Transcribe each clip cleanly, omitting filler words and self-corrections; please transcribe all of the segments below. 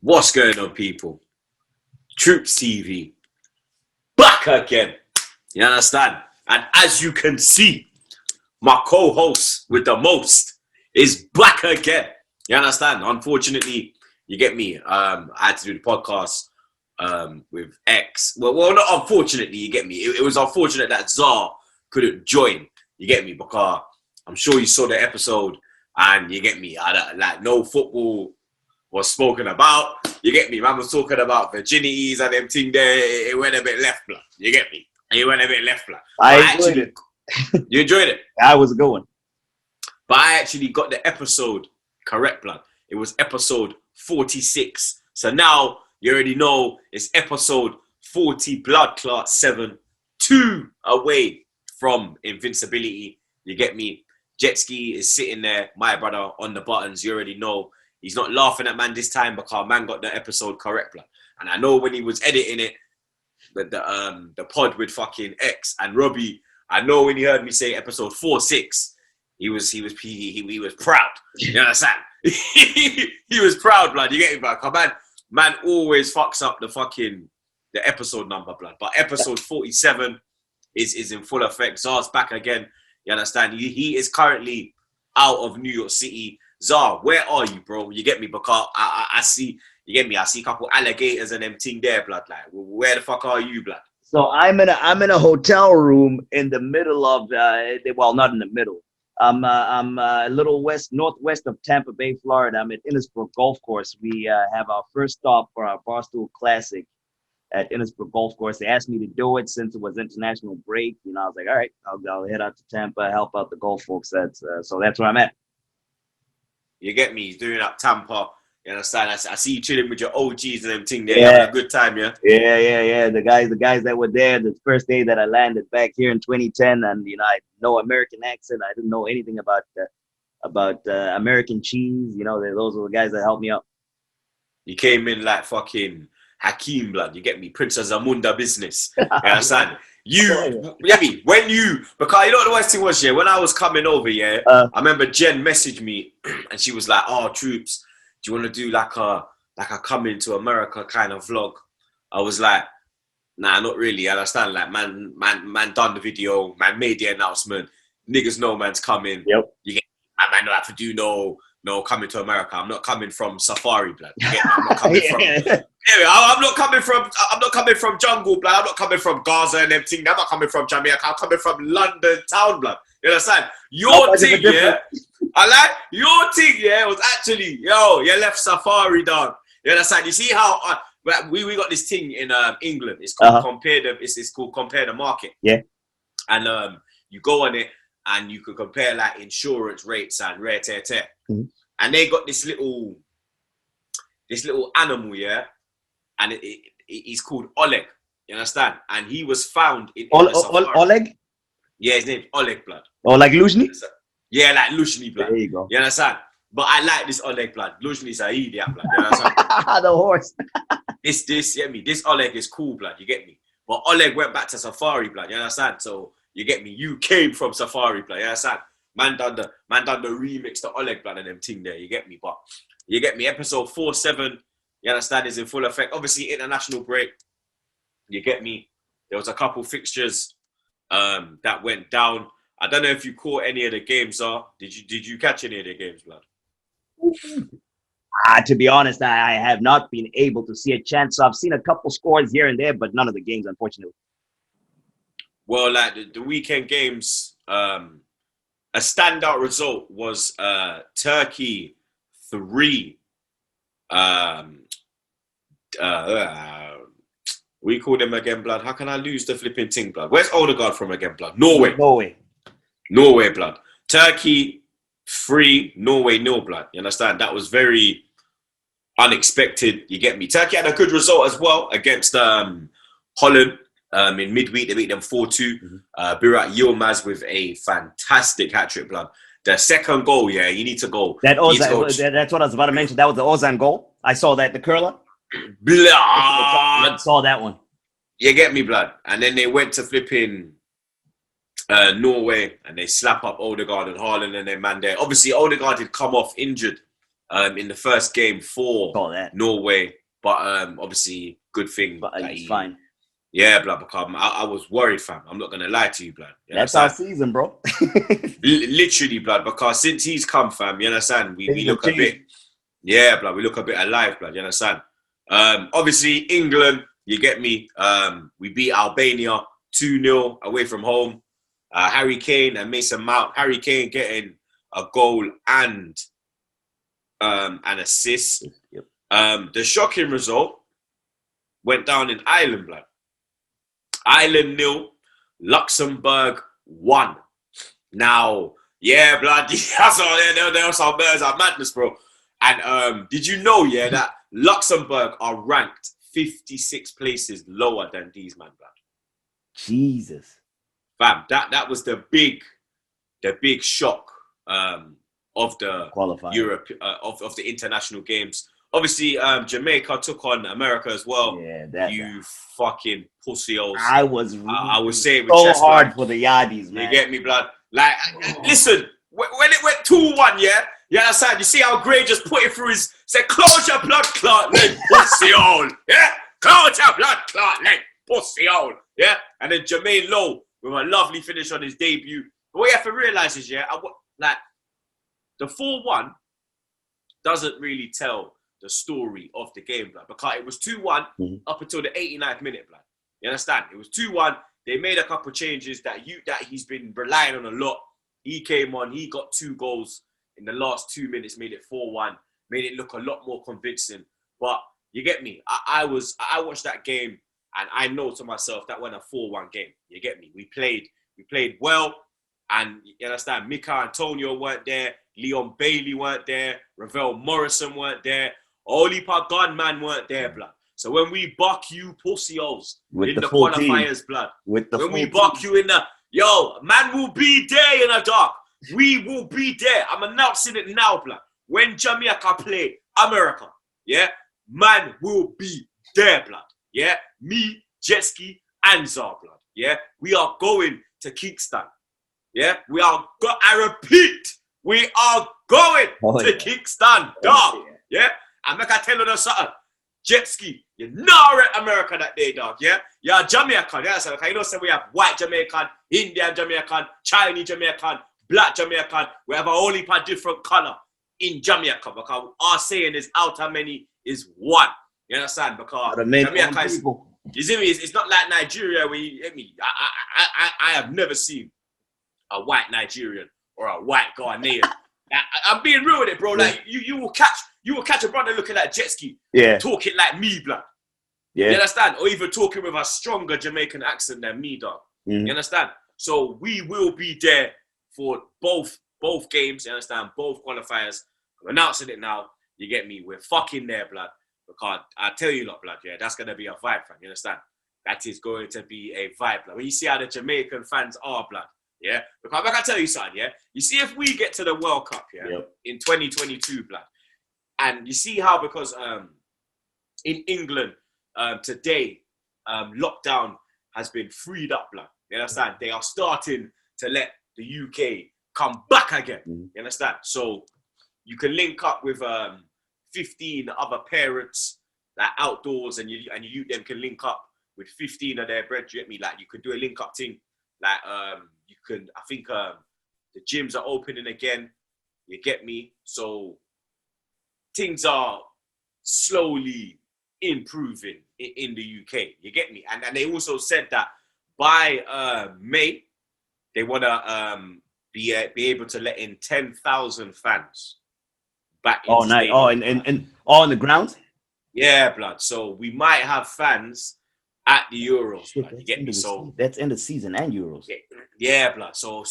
What's going on, people? TroopzTV back again. You understand? And as you can see, my co-host with the most is back again. You understand? Unfortunately, you get me. I had to do the podcast with X. Well, not unfortunately, you get me. It was unfortunate that Zah couldn't join. You get me? Because I'm sure you saw the episode, and you get me. Like no football was spoken about. You get me? Man was talking about virginities and them thing there. It went a bit left, blood. You get me? It went a bit left, blood. I enjoyed it. You enjoyed it? I was going. But I actually got the episode correct, blood. It was episode 46. So now you already know it's episode 40, blood clot 7, 2 away from invincibility. You get me? Jet Ski is sitting there, my brother, on the buttons. You already know. He's not laughing at man this time because man got the episode correct, blood. And I know when he was editing it, the pod with fucking X and Robbie, I know when he heard me say episode 46, he was proud. You understand? He was proud, blood. You get me, blood? Man always fucks up the episode number, blood. But episode 47 is in full effect. Zah's back again. You understand? He is currently out of New York City. Zah, where are you, bro? You get me? Because I see, you get me? I see a couple alligators and them thing there, blood. Like, where the fuck are you, blood? So I'm in a hotel room in the middle of well, not in the middle. I'm a little northwest of Tampa Bay, Florida. I'm at Innisbrook Golf Course. We have our first stop for our Barstool Classic at Innisbrook Golf Course. They asked me to do it since it was international break. You know, I was like, all right, I'll head out to Tampa, help out the golf folks. So that's where I'm at. You get me? He's doing up Tampa. You understand? I see you chilling with your OGs and them thing there. Yeah. Having a good time, yeah? Yeah. The guys that were there the first day that I landed back here in 2010, and you know, I had no American accent. I didn't know anything about American cheese. You know, those were the guys that helped me out. You came in like fucking Hakeem, blood. You get me? Princess Zamunda business. You understand? You get me? Because you know what the worst thing was, yeah? When I was coming over, yeah, I remember Jen messaged me and she was like, "Oh, Troopz, do you want to do like a coming to America kind of vlog?" I was like, "Nah, not really." I understand, like man done the video, man made the announcement. Niggas know man's coming. Yep. You get me? Man don't have to do no coming to America. I'm not coming from Safari, blood. You get me? I'm not coming from. Anyway, I'm not coming from jungle, blood. I'm not coming from Gaza and everything. I'm not coming from Jamaica. I'm coming from London town, blood. You understand? Your thing, yeah. I like your thing, yeah. Was actually, you left Safari, dog. You understand? You see how we got this thing in England. It's called It's called Compare the Market. Yeah. And you go on it and you can compare like insurance rates and rare tear. Mm-hmm. And they got this little animal, yeah. And he's called Oleg. You understand? And he was found in Oleg? Yeah, his name's Oleg, blood. Oh, like Luzhny? Yeah, like Luzhny, blood. There you go. You understand? But I like this Oleg, blood. Luzhny's a idiot, blood. You understand? The horse. This, you get me? This Oleg is cool, blood. You get me? But Oleg went back to Safari, blood. You understand? So, you get me? You came from Safari, blood. You understand? Man done the remix to Oleg, blood, and them thing there. You get me? But, you get me? Episode 47, you understand, is in full effect. Obviously, international break. You get me? There was a couple fixtures that went down. I don't know if you caught any of the games, did you catch any of the games, blood? To be honest, I have not been able to see a chance. So I've seen a couple scores here and there, but none of the games, unfortunately. Well, like the weekend games, a standout result was Turkey 3. We call them again, blood. How can I lose the flipping thing, blood? Where's Odegaard from again, blood? Norway, blood. Turkey 3, Norway 0, blood. You understand? That was very unexpected. You get me? Turkey had a good result as well against Holland in midweek. They beat them 4-2. Burak Yilmaz with a fantastic hat-trick, blood. The second goal, yeah, you need to go. That's what I was about to mention. That was the Ozan goal. I saw that, the curler. Blood. I saw that one. You get me, blood. And then they went to flipping Norway and they slap up Odegaard and Haaland and their man there. Obviously, Odegaard had come off injured in the first game for Call that. Norway. But obviously, good thing. But that he's fine. Yeah, blood, because I was worried, fam. I'm not going to lie to you, blood. You That's understand? our season, bro. Literally, blood, because since he's come, fam, you understand? We look a bit, yeah, blood, we look a bit alive, blood, you understand? Obviously, England, you get me? We beat Albania 2-0 away from home. Harry Kane and Mason Mount. Harry Kane getting a goal and an assist. Yep. The shocking result went down in Ireland, blood. Ireland 0, Luxembourg 1. Now, yeah, blood, there are some birds of madness, bro. And did you know, yeah, that Luxembourg are ranked 56 places lower than these, man, blood? Jesus. Fam, that was the big shock of the Qualifier. Europe of the international games. Obviously, Jamaica took on America as well. Yeah, you fucking pussy-os. I was saying with so chest, hard blood. for the Yardies, man. You get me, blood? Like, listen, when it went 2-1, yeah? You understand? You see how Gray just put it through his... Said, close your blood clot leg, pussy-hole. Yeah? Close your blood clot leg, pussy-hole. Yeah? And then Jermaine Lowe with a lovely finish on his debut. But what you have to realise is, yeah, the 4-1 doesn't really tell the story of the game, blood, because it was 2-1 up until the 89th minute, blood. You understand? It was 2-1. They made a couple of changes that he's been relying on a lot. He came on. He got 2 goals in the last 2 minutes, made it 4-1, made it look a lot more convincing. But you get me? I watched that game and I know to myself that went a 4-1 game. You get me? We played well, and you understand? Mika Antonio weren't there. Leon Bailey weren't there. Ravel Morrison weren't there. Olipa Gunman weren't there, blood. So when we buck you pussy-os in the qualifiers, blood. When we buck you in the... Yo, man will be there in the dark. We will be there. I'm announcing it now, blood. When Jamaica play America, yeah, man will be there, blood. Yeah, me, Jetski, and Zah, blood. Yeah, we are going to Kingston. Yeah, I repeat, we are going to Kingston, dog. Yeah, and make I tell you something. Jetski, you know America that day, dog. Yeah, you're Jamaican. Yeah, so you know, say we have white Jamaican, Indian Jamaican, Chinese Jamaican, black Jamaican. We have a whole heap of different color in Jamaica, because our saying is out how many is one. You understand? Because Jamaica is, you see me, it's not like Nigeria where you get me. I have never seen a white Nigerian or a white Ghanaian. I'm being real with it, bro. Like you will catch a brother looking like jet ski, talking like me, blood. Yeah. You understand? Or even talking with a stronger Jamaican accent than me, dog. You understand? So we will be there for both games. You understand? Both qualifiers. I'm announcing it now. You get me? We're fucking there, blood. Because I tell you lot, blood, yeah, that's gonna be a vibe, fam. You understand? That is going to be a vibe, blood. When you see how the Jamaican fans are, blood. Yeah, because I can tell you something, yeah. You see, if we get to the World Cup, yeah, in 2022, blood, and you see how because in England today, lockdown has been freed up, blood. You understand? They are starting to let the UK come back again. You understand? So you can link up with 15 other parents like outdoors, and you them can link up with 15 of their brethren. You get me? Like you could do a link up thing, like you can. I think the gyms are opening again. You get me? So things are slowly improving in the UK. You get me? And they also said that by May they want to be able to let in 10,000 fans back. Oh, nice. Oh, and all on the grounds. Yeah, blood. So we might have fans at the Euros. Shit, blood. You get me? So that's end of season and Euros. Yeah, blood. So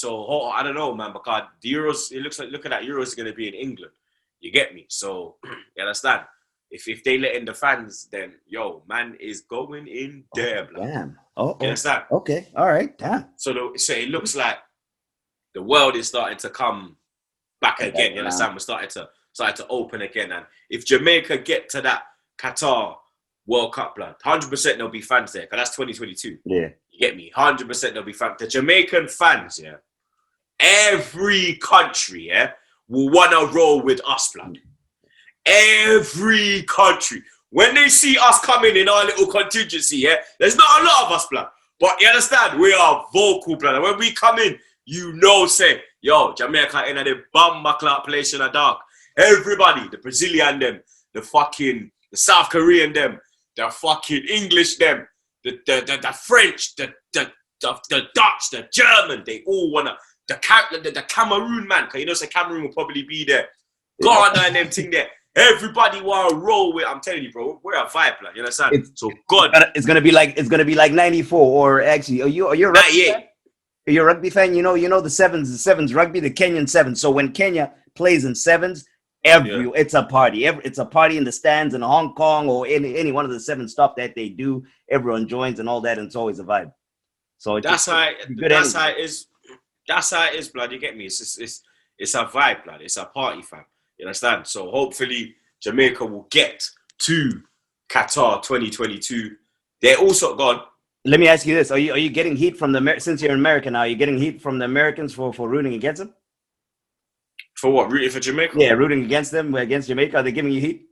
I don't know, man, because the Euros. It looks like looking at Euros is going to be in England. You get me? So you understand? If they let in the fans, then yo, man is going in there, blood. Damn. Oh, you understand? Okay. All right. Damn. So it looks like the world is starting to come back again. You understand? We're starting to open again. And if Jamaica get to that Qatar World Cup, blood, 100% there'll be fans there, because that's 2022. Yeah. You get me? 100% there'll be fans. The Jamaican fans, yeah, every country, yeah, will want to roll with us, blood. every country, when they see us coming in our little contingency, yeah, there's not a lot of us, blood. But you understand, we are vocal, blood. And when we come in, you know, say, yo, Jamaica in the bomber clock place in the dark. Everybody, the Brazilian them, the South Korean them, the fucking English them, the French, the Dutch, the German, they all wanna, the Cameroon man, because you know, say Cameroon will probably be there. Ghana and them thing there. Everybody want to roll with. I'm telling you, bro. We're a vibe, like, you understand? So God, it's gonna be like 94, or actually, are you a rugby fan? Are you a rugby fan? You know the sevens rugby, the Kenyan sevens. So when Kenya plays in sevens, it's a party. It's a party in the stands in Hong Kong or any one of the seven stuff that they do. Everyone joins and all that, and it's always a vibe. So that's how it is. That's how it is, blood. You get me? It's a vibe, blood. It's a party, fam. You understand? So hopefully Jamaica will get to Qatar 2022. They're also gone. Let me ask you this: Are you getting heat from since you're American now? Are you getting heat from the Americans for rooting against them? For what? Rooting for Jamaica? Yeah, rooting against them, against Jamaica. Are they giving you heat?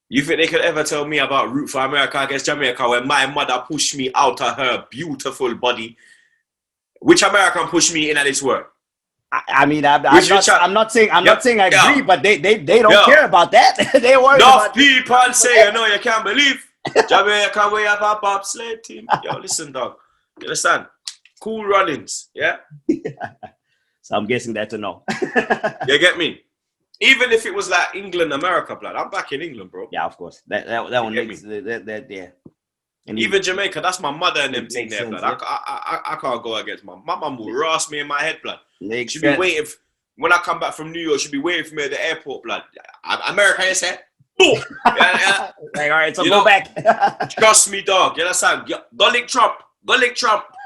You think they could ever tell me about root for America against Jamaica when my mother pushed me out of her beautiful body? Which American pushed me into this world? I mean, I'm not saying I agree, but they don't care about that. They worry about people say, you know, you can't believe Jamaica we have a bobsled team. Yo, listen, dog. You understand? Cool runnings, yeah? So I'm guessing that's a no. You get me? Even if it was like England, America, blood, I'm back in England, bro. Yeah, of course. That one makes that yeah. And even Jamaica, that's my mother and them thing there, blood. Yeah. I can't go against my mum will rasp me in my head, blood. She'll be waiting when I come back from New York. She'll be waiting for me at the airport, blood. America, you say? Boom. Yeah. Like, all right, so go back. Trust me, dog. You understand? Go lick Trump.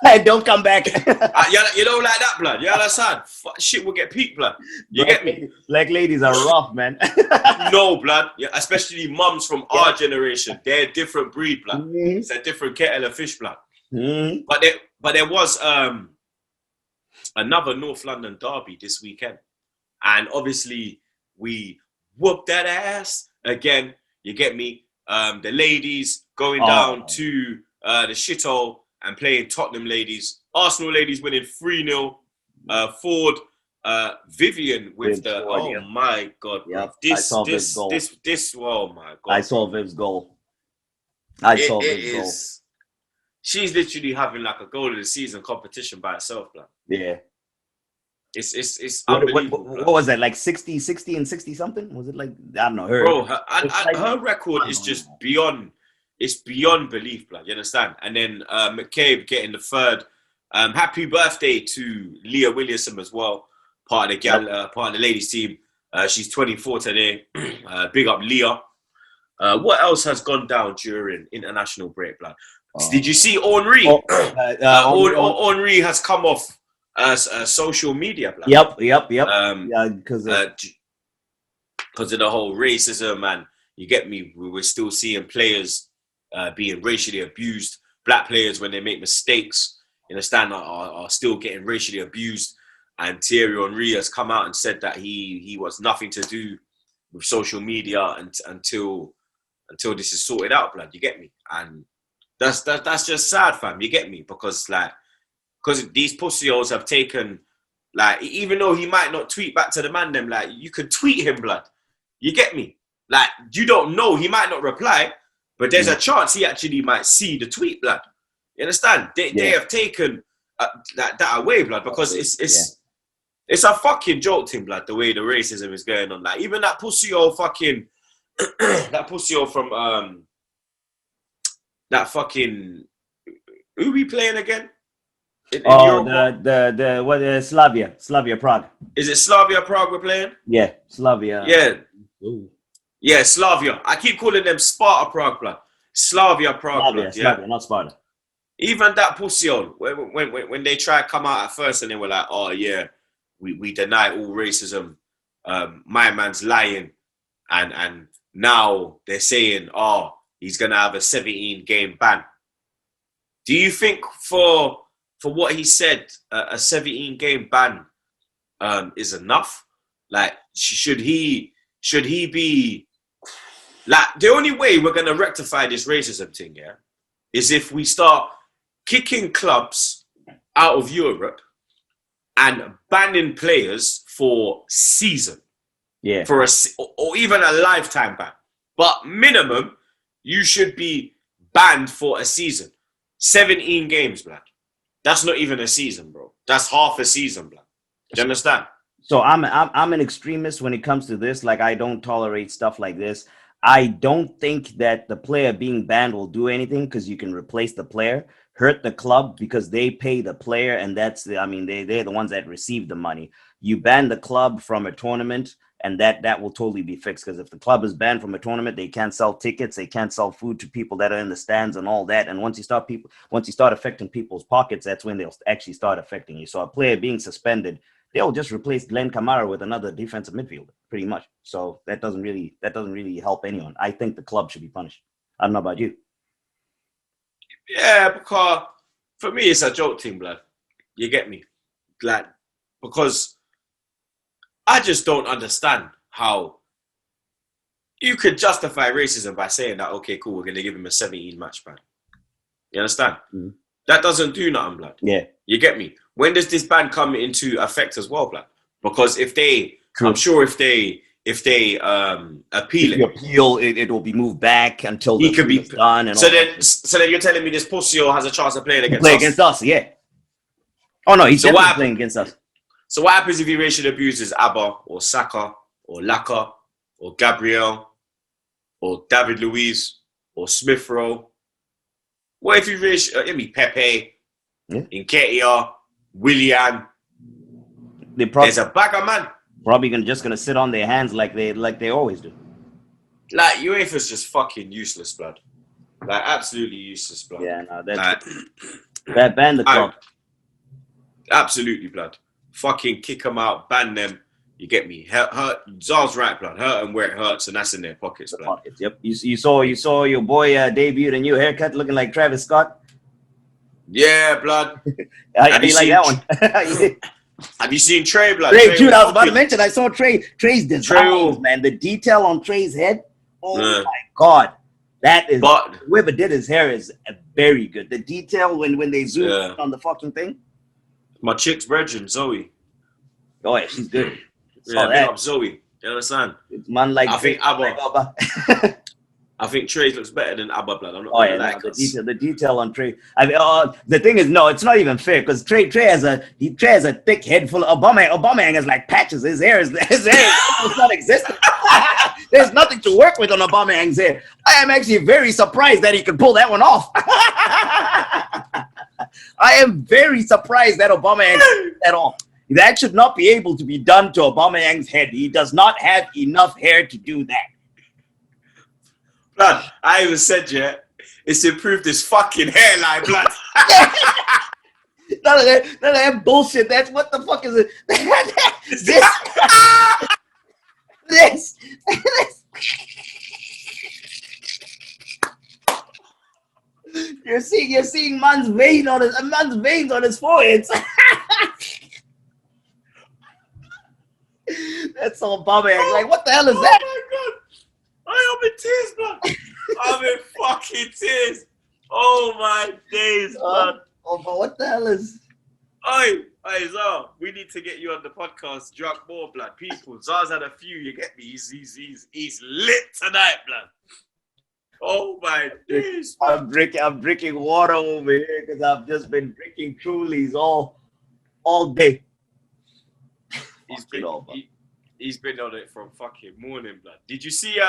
Hey, don't come back. You don't like that, blood. You understand? Shit will get peaked, blood. You get me? Black ladies are rough, man. No, blood. Yeah, especially mums from our generation. They're a different breed, blood. Mm-hmm. It's a different kettle of fish, blood. Mm-hmm. But there was another North London derby this weekend, and obviously we whooped that ass again. You get me? The ladies going down to the shithole and playing Tottenham ladies. Arsenal ladies winning 3-0. Ford, Vivian with my God. Yep. This, oh my God. I saw Viv's goal. She's literally having like a goal of the season competition by herself, blood. Yeah. It's unbelievable. What was that? Like 60 and 60 something? Was it like, I don't know. Her record is just beyond. It's beyond belief, blood. You understand? And then McCabe getting the third. Happy birthday to Leah Williamson as well, part of the ladies team. She's 24 today. Big up Leah. What else has gone down during international break, blood? Did you see Henri? Henri has come off social media, blood. Yep. Because of the whole racism, and you get me. We're still seeing players being racially abused. Black players, when they make mistakes, you understand, are still getting racially abused. And Thierry Henry has come out and said that he was nothing to do with social media until this is sorted out, blood. You get me? And that's just sad, fam. You get me? Because these pussy-holes have taken, like, even though he might not tweet back to the man them, like, you could tweet him, blood. You get me? Like, you don't know. He might not reply, but there's a chance he actually might see the tweet, blood. You understand? They have taken that away, blood, because it's a fucking joke thing, blood, the way the racism is going on. Like, even that pussy-hole fucking, that pussy-hole from, that fucking, who we playing again? Slavia Prague. Is it Slavia Prague we're playing? Yeah, Slavia. Yeah. Ooh. Yeah, Slavia. I keep calling them Sparta Prague, blood. Slavia Prague, blood. Slavia, not Sparta. Even that pussy on, when they try to come out at first and they were like, oh yeah, we deny all racism. My man's lying. And now they're saying, oh, he's going to have a 17-game ban. Do you think for what he said, a 17-game ban is enough? Like, should he be Like, the only way we're going to rectify this racism thing, yeah, is if we start kicking clubs out of Europe and banning players for season. Yeah. For or even a lifetime ban. But minimum, you should be banned for a season. 17 games, blood. That's not even a season, bro. That's half a season, blood. Do you understand? So I'm an extremist when it comes to this. Like, I don't tolerate stuff like this. I don't think that the player being banned will do anything, because you can replace the player, hurt the club because they pay the player, and that's they're the ones that receive the money. You ban the club from a tournament, and that will totally be fixed, because if the club is banned from a tournament, they can't sell tickets, they can't sell food to people that are in the stands and all that. And once you start affecting people's pockets, that's when they'll actually start affecting you. So a player being suspended, they'll just replace Glenn Kamara with another defensive midfielder, pretty much. So that doesn't really help anyone. I think the club should be punished. I don't know about you. Yeah, because for me, it's a joke thing, blood. You get me? Like, because I just don't understand how you could justify racism by saying that, okay, cool, we're going to give him a 17 match ban. You understand? Mm-hmm. That doesn't do nothing, blood. Yeah. You get me? When does this ban come into effect as well, blood? Because if they, True. I'm sure if they appeal it will be moved back until he could be done. And so then you're telling me this Pussio has a chance of playing against us? Yeah. Oh no, he's definitely playing against us. So what happens if he racially abuses Abba or Saka or Laka or Gabriel or David Luiz or Smith Rowe? What if he racially Pepe, Nketiah, Willian? There's a bag of man. Probably just gonna sit on their hands like they always do. Like, UEFA's just fucking useless, blood. Like, absolutely useless, blood. Yeah, no, that's that ban the club. Absolutely, blood. Fucking kick them out, ban them. You get me? Hurt. Zah'S right, blood. Hurt them where it hurts, and that's in their pockets, blood. Pockets, yep. You saw your boy debuted a new haircut, looking like Travis Scott. Yeah, blood. How do you like that one? Have you seen Trey, blood? Trey, dude, I was about to mention. I saw Trey's designs, man. The detail on Trey's head. Oh my god, that is. But whoever did his hair is very good. The detail when they zoom in on the fucking thing. My chick's virgin, Zoe. Oh yeah, she's good. Yeah, big up Zoe. You understand? It's man like I think Abba. I think Trey looks better than Abba, blood. I'm not the detail on Trey. The thing is, no, it's not even fair, because Trey has a thick head full of Aubameyang has like patches. His hair is not existent. There's nothing to work with on Aubameyang's hair. I am actually very surprised that he could pull that one off. I am very surprised that Aubameyang at all. That should not be able to be done to Aubameyang's head. He does not have enough hair to do that. Blood, I even said, it's to improve this fucking hairline, blood. None of that bullshit. That's what the fuck is it? This. You're seeing man's veins on his forehead. That's all Aubameyang. Like, what the hell is that? Oh my god. I'm in tears, blood. I'm in fucking tears. Oh my days, blood. But what the hell is? Oi, Zah, we need to get you on the podcast. Drunk more, blood. People, Zah's had a few. You get me? He's lit tonight, blood. Oh my days. I'm drinking water over here because I've just been drinking Trulies all day. He's been on it from fucking morning, blood. Did you see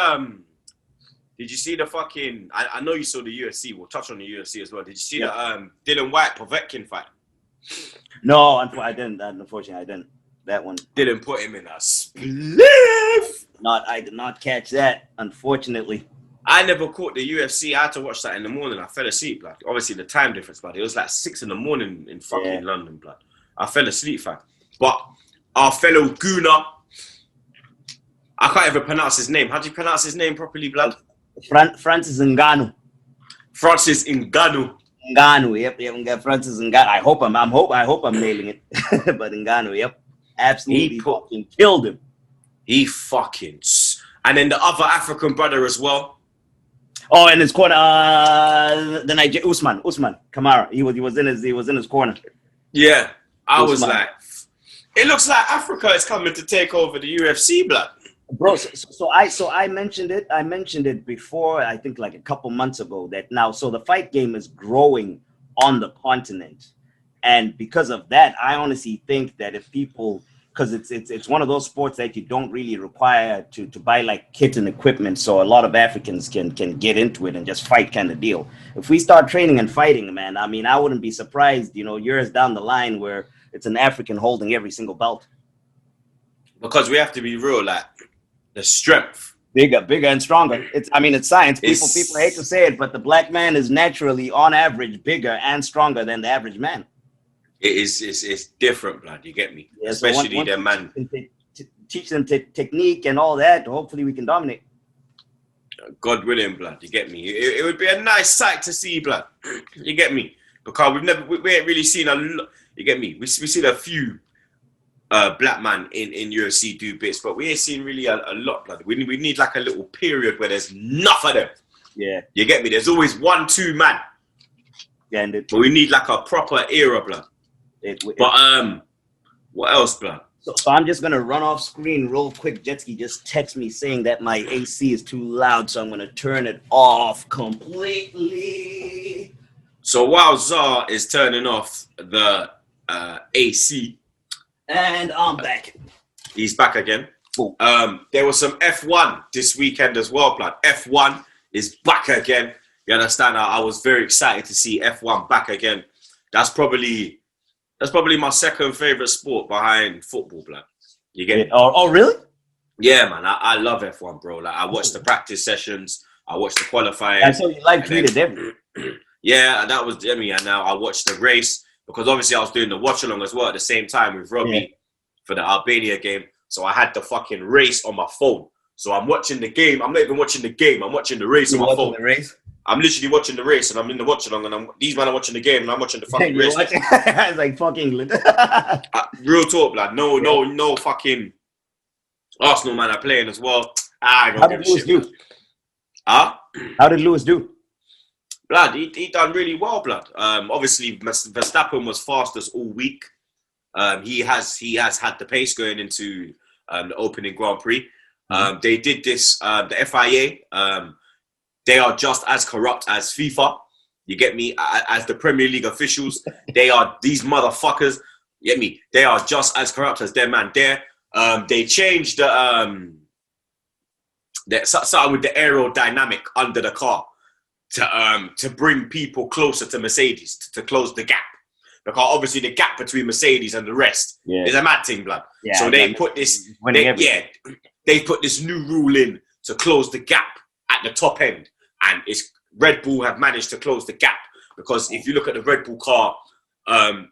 the fucking? I know you saw the UFC. We'll touch on the UFC as well. Did you see the Dylan White Povetkin fight? No, I didn't. Unfortunately, I didn't. That one didn't put him in a spliff. I did not catch that. Unfortunately, I never caught the UFC. I had to watch that in the morning. I fell asleep, blood. Obviously, the time difference, blood. It was like 6 a.m. in fucking London, blood. I fell asleep, fam. But our fellow Gooner, I can't even pronounce his name. How do you pronounce his name properly, blood? Francis Ngannou. Francis Ngannou. Ngannou, yep, Francis Ngannou. I hope I'm nailing it. But Ngannou, yep, absolutely fucking killed him. He fucking, and then the other African brother as well. Oh, in his corner, the Niger Usman Kamara. He was in his corner. Yeah, I was Usman. like, it looks like Africa is coming to take over the UFC, blood. Bro, so I mentioned it. I mentioned it before. I think like a couple months ago. That now, so the fight game is growing on the continent, and because of that, I honestly think that if people, because it's one of those sports that you don't really require to buy like kit and equipment, so a lot of Africans can get into it and just fight kind of deal. If we start training and fighting, man, I mean, I wouldn't be surprised, years down the line where it's an African holding every single belt. Because we have to be real, like the strength. Bigger and stronger. It's science. People hate to It's say it, but the black man is naturally, on average, bigger and stronger than the average man. it's different, blood. You get me? Yeah, Especially so the man. teach them technique and all that. Hopefully, we can dominate. God willing, blood. You get me? It would be a nice sight to see, blood. You get me? Because we ain't really seen a lot. You get me? We've seen a few black man in UFC do bits, but we ain't seen really a lot, blood. We need like a little period where there's enough of them. Yeah. You get me? There's always 1-2 man. Yeah, and But we need like a proper era, blood. But what else, blood? So I'm just gonna run off screen real quick. Jetski just text me saying that my AC is too loud, so I'm gonna turn it off completely. So while Zah is turning off the AC, and I'm back. he's back again. Cool. There was some F1 this weekend as well, blood. F1 is back again. You understand? I was very excited to see F1 back again. That's probably my second favorite sport behind football, blood. You get it? Oh, really? Yeah, man. I love F1, bro. Like I watched the practice sessions. I watched the qualifying. And so you live tweeted everything. Yeah, that was Jimmy. And now I watched the race because obviously I was doing the watch along as well at the same time with Robbie for the Albania game. So I had the fucking race on my phone. So I'm watching the game. I'm not even watching the game. I'm watching the race on my phone. The race? I'm literally watching the race and I'm in the watch along and these men are watching the game and I'm watching the fucking race. It's like fuck England. Real talk, blood. No fucking Arsenal man are playing as well. I don't give a shit. Do? Huh? How did Lewis do? Blood, he done really well, blood. Obviously Verstappen was fastest all week. He has had the pace going into the opening Grand Prix. They did this, the FIA, they are just as corrupt as FIFA. You get me? As the Premier League officials, they are these motherfuckers. You get me? They are just as corrupt as their man there. They changed the something with the aerodynamic under the car to bring people closer to Mercedes to close the gap. Because obviously the gap between Mercedes and the rest is a mad thing, blood. Yeah, so they put this, they put this new rule in to close the gap at the top end, and it's Red Bull have managed to close the gap because if you look at the Red Bull car, I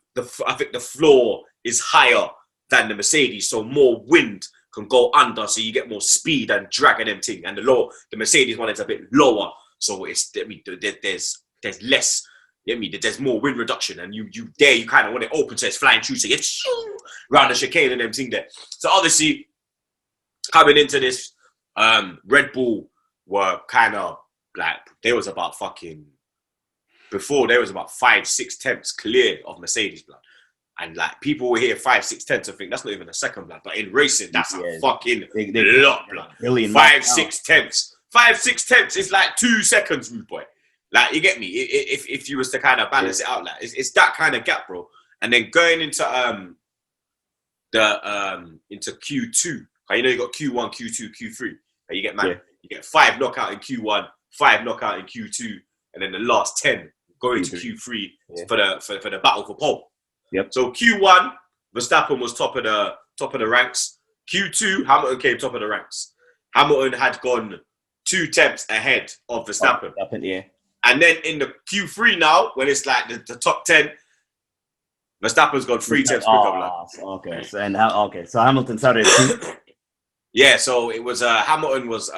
think the floor is higher than the Mercedes, so more wind can go under, so you get more speed and drag and everything. And the Mercedes one is a bit lower, so there's less. There's more wind reduction, and you kind of want it open, so it's flying through, so you get round the chicane and everything there. So obviously, coming into this, Red Bull were kind of like they was about 5-6 tenths clear of Mercedes, blood. And like people will hear 5-6 tenths and think that's not even a second, blood. But in racing, that's a fucking lot, blood. 5-6 tenths. 5-6 tenths is like 2 seconds, rude boy. Like, you get me? If you was to kind of balance it out, like it's that kind of gap, bro. And then going into into Q2, you got Q1, Q2, Q3. You get 5 knockout in Q1, 5 knockout in Q2, and then the last 10 going to Q3 for the battle for pole. Yep. So Q1, Verstappen was top of the ranks. Q2, Hamilton came top of the ranks. Hamilton had gone 2 tenths ahead of Verstappen. And then in the Q3 now, when it's like the top 10, Verstappen's gone 3 tenths quicker. Okay. So Hamilton started. Yeah, so it was Hamilton was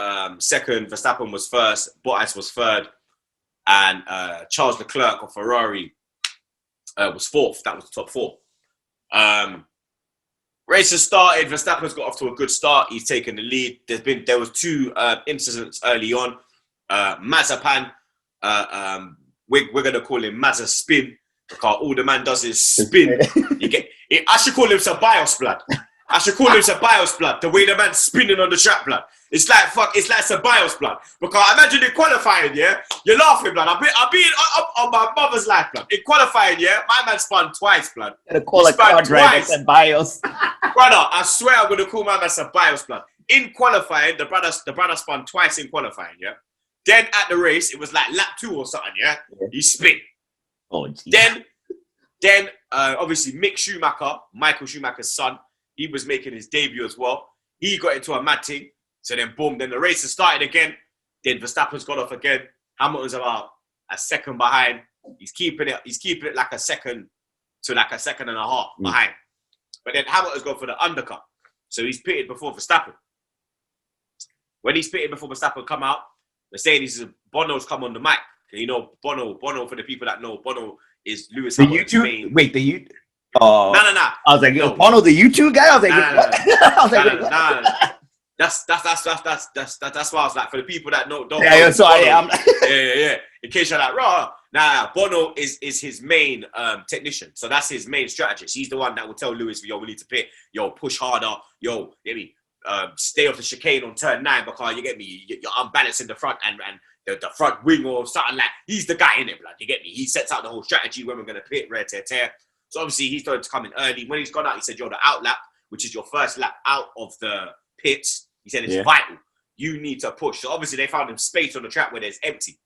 second, Verstappen was first, Bottas was third, and Charles Leclerc of Ferrari was fourth. That was the top 4. Race has started. Verstappen's got off to a good start. He's taken the lead. There was 2 incidents early on. Mazapan. We're gonna call him Mazza Spin because all the man does is spin. I should call him Ceballos, blood. I should call him Ceballos, blood. The way the man's spinning on the track, blood. It's like Ceballos, blood. Because imagine in qualifying, yeah, you're laughing, blood. I'm being on my mother's life, blood. In qualifying, yeah, my man spun twice, blood. Gonna call a car driver Ceballos. Brother, I swear I'm gonna call my man Ceballos, blood. In qualifying, the brother spun twice in qualifying, yeah. Then at the race, it was like lap 2 or something, yeah. He spin. Oh, geez. Then obviously Michael Schumacher's son, he was making his debut as well. He got into a mad thing. So then boom, then the race has started again. Then Verstappen's got off again. Hamilton's about a second behind. He's keeping it like a second to like a second and a half behind. But then Hamilton's gone for the undercut. So he's pitted before Verstappen. When he's pitted before Verstappen come out, they're saying Bono's come on the mic. You know, Bono, for the people that know, Bono is Lewis Hamilton's main... Wait, the YouTube? No. I was like, no. Bono, the YouTube guy? I was like, no. That's why I was like, for the people that don't know. Yeah. In case you're like, raw. Nah, Bono is his main technician. So that's his main strategist. He's the one that will tell Lewis, yo, we need to pit. Yo, push harder. Yo, get me. Stay off the chicane on turn 9 because you get me. You're unbalanced in the front and the front wing or something like. He's the guy in it, blood. You get me. He sets out the whole strategy when we're gonna pit, tear. So obviously he's started to come in early. When he's gone out, he said, yo, the out lap, which is your first lap out of the pits. He said it's vital. You need to push. So obviously they found him space on the track where there's empty.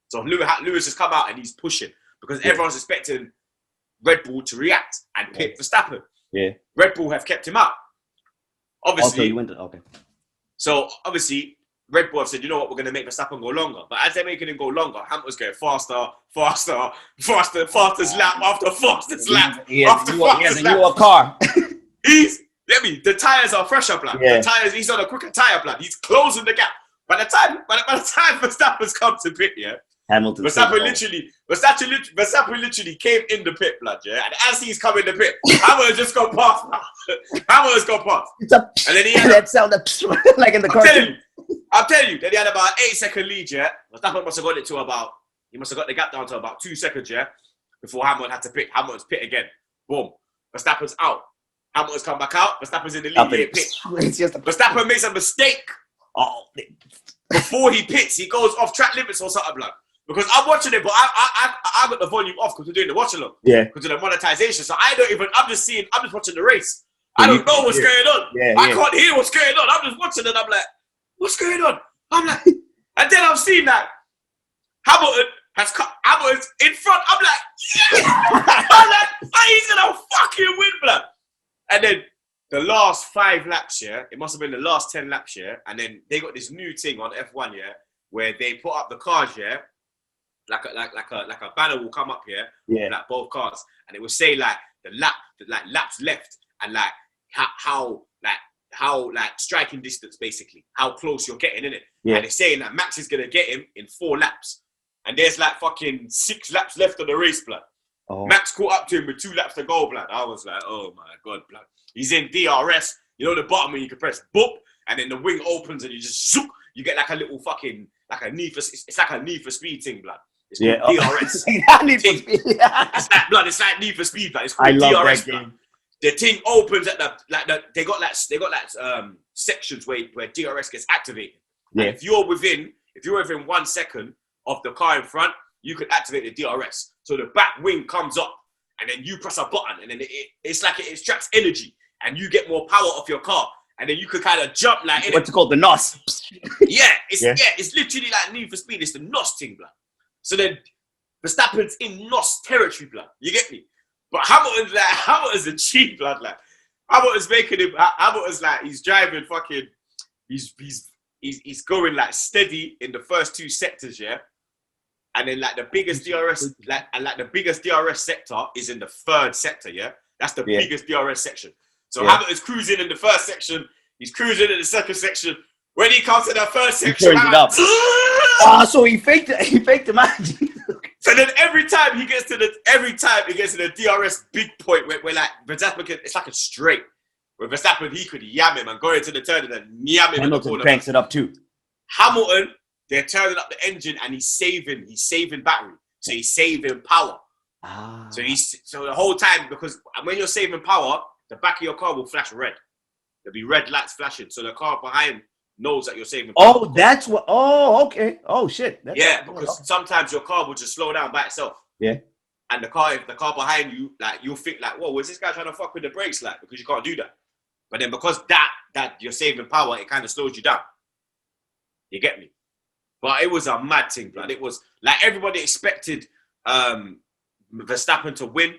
So Lewis has come out and he's pushing because everyone's expecting Red Bull to react and pit Verstappen. Yeah. Red Bull have kept him out. Obviously. So obviously Red Bull have said, you know what, we're going to make Verstappen go longer. But as they're making him go longer, Hamilton's going fastest lap after fastest lap. He has a newer car. The tyres are fresher, blood. Yeah. The tyres, he's on a quicker tyre, blood. He's closing the gap. By the time Verstappen's come to pit, yeah, Verstappen literally came in the pit, blood, yeah. And as he's coming in the pit, Hamilton just gone past. Hamilton's gone past. And then he had that sound like in the car. I'm telling you, then he had about an 8-second lead, yeah. Verstappen must have got the gap down to about 2 seconds, yeah, before Hamilton had to pit. Hamilton's pit again. Boom. Verstappen's out. Hamilton's come back out. Verstappen's in the lead. Verstappen makes a mistake. Before he pits, he goes off track limits or something, blood. Because I'm watching it, but I got the volume off because we're doing the watch along. Yeah. Because of the monetization. So I'm just watching the race. I don't know what's going on. I can't hear what's going on. I'm just watching it. I'm like, what's going on? I'm like, and then I'm seeing that Hamilton's in front. I'm like, yeah. I'm like, he's gonna fucking win, blood. And then the last 5 laps, yeah, it must have been the last 10 laps, yeah, and then they got this new thing on F1, yeah, where they put up the cars, yeah, like a banner will come up here, like both cars, and it will say like laps left and like how striking distance basically, how close you're getting in it, and it's saying that Max is gonna get him in 4 laps, and there's like fucking 6 laps left of the race, blood. Oh. Max caught up to him with 2 laps to go, blood. I was like, oh my god, blood. He's in DRS. You know the bottom when you can press boop, and then the wing opens and you just zoop. You get like a little fucking it's like a Need for Speed thing, blood. It's called DRS. It's like Need for Speed, blood. It's called DRS, blood. The thing opens at they got sections where DRS gets activated. Yeah. And if you're within 1 second of the car in front, you can activate the DRS. So the back wing comes up, and then you press a button, and then it's like it extracts energy, and you get more power off your car, and then you can kind of jump like what's it called, the NOS. It's literally like Need for Speed. It's the NOS thing, blood. So then Verstappen's in NOS territory, blood. You get me? But Hamilton's a cheat, blood. Like Hamilton's making him. Hamilton's like he's driving fucking. He's going like steady in the first 2 sectors, yeah. And then like the biggest DRS, the biggest DRS sector is in the 3rd sector, yeah? That's the biggest DRS section. So Hamilton's cruising in the 1st section, he's cruising in the 2nd section. When he comes to the 1st section, he turns it up. So he faked the match. So then every time he gets to the DRS big point where like Verstappen it's like a straight. Where Verstappen he could yam him and go into the turn and then yam him. Hamilton cranks it up too. Hamilton, they're turning up the engine and he's saving battery. So he's saving power. So the whole time, because when you're saving power, the back of your car will flash red. There'll be red lights flashing. So the car behind knows that you're saving power. Oh, that's what. Oh, okay. Oh, shit. Because sometimes your car will just slow down by itself. Yeah. And if the car behind you, like, you'll think like, whoa, was this guy trying to fuck with the brakes? Like, because you can't do that. But then because that you're saving power, it kind of slows you down. You get me? But it was a mad thing, blood. It was like everybody expected Verstappen to win.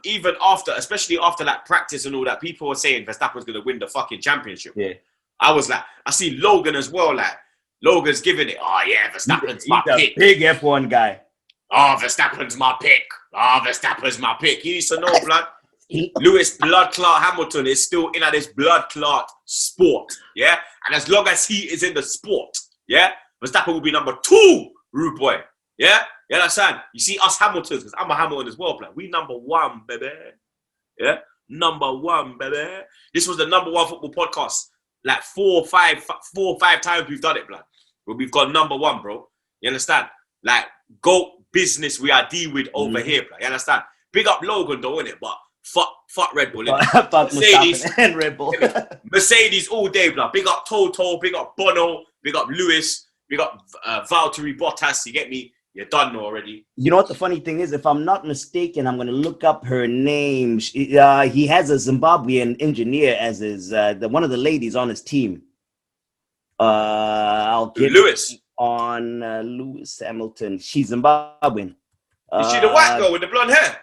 Even after, especially after like practice and all that, people were saying Verstappen's gonna win the fucking championship. Yeah. I was like, I see Logan as well. Like Logan's giving it. Oh yeah, Verstappen's my pick. Big F1 guy. Oh, Verstappen's my pick. Oh, Verstappen's my pick. You used to know, blood. Lewis blood clot Hamilton is still in this blood clot sport. Yeah, and as long as he is in the sport, yeah, Verstappen will be number 2, rude boy. Yeah, you understand? You see us Hamiltons, because I'm a Hamilton as well, blood. We number 1, baby. Yeah, number 1, baby. This was the number 1 football podcast. Like 4 or 5 times we've done it, blood. But we've got number 1, bro. You understand? Like, GOAT business we are deal with over here, blood. You understand? Big up Logan though, innit? But fuck Red Bull, innit? Mercedes and Red Bull. Mercedes all day, blood. Big up Toto, big up Bono, big up Lewis, big up Valtteri Bottas. You get me? You're done already. You know what the funny thing is? If I'm not mistaken, I'm going to look up her name. He has a Zimbabwean engineer as his one of the ladies on his team. I'll get Lewis on Lewis Hamilton. She's Zimbabwean. Is she the white girl with the blonde hair?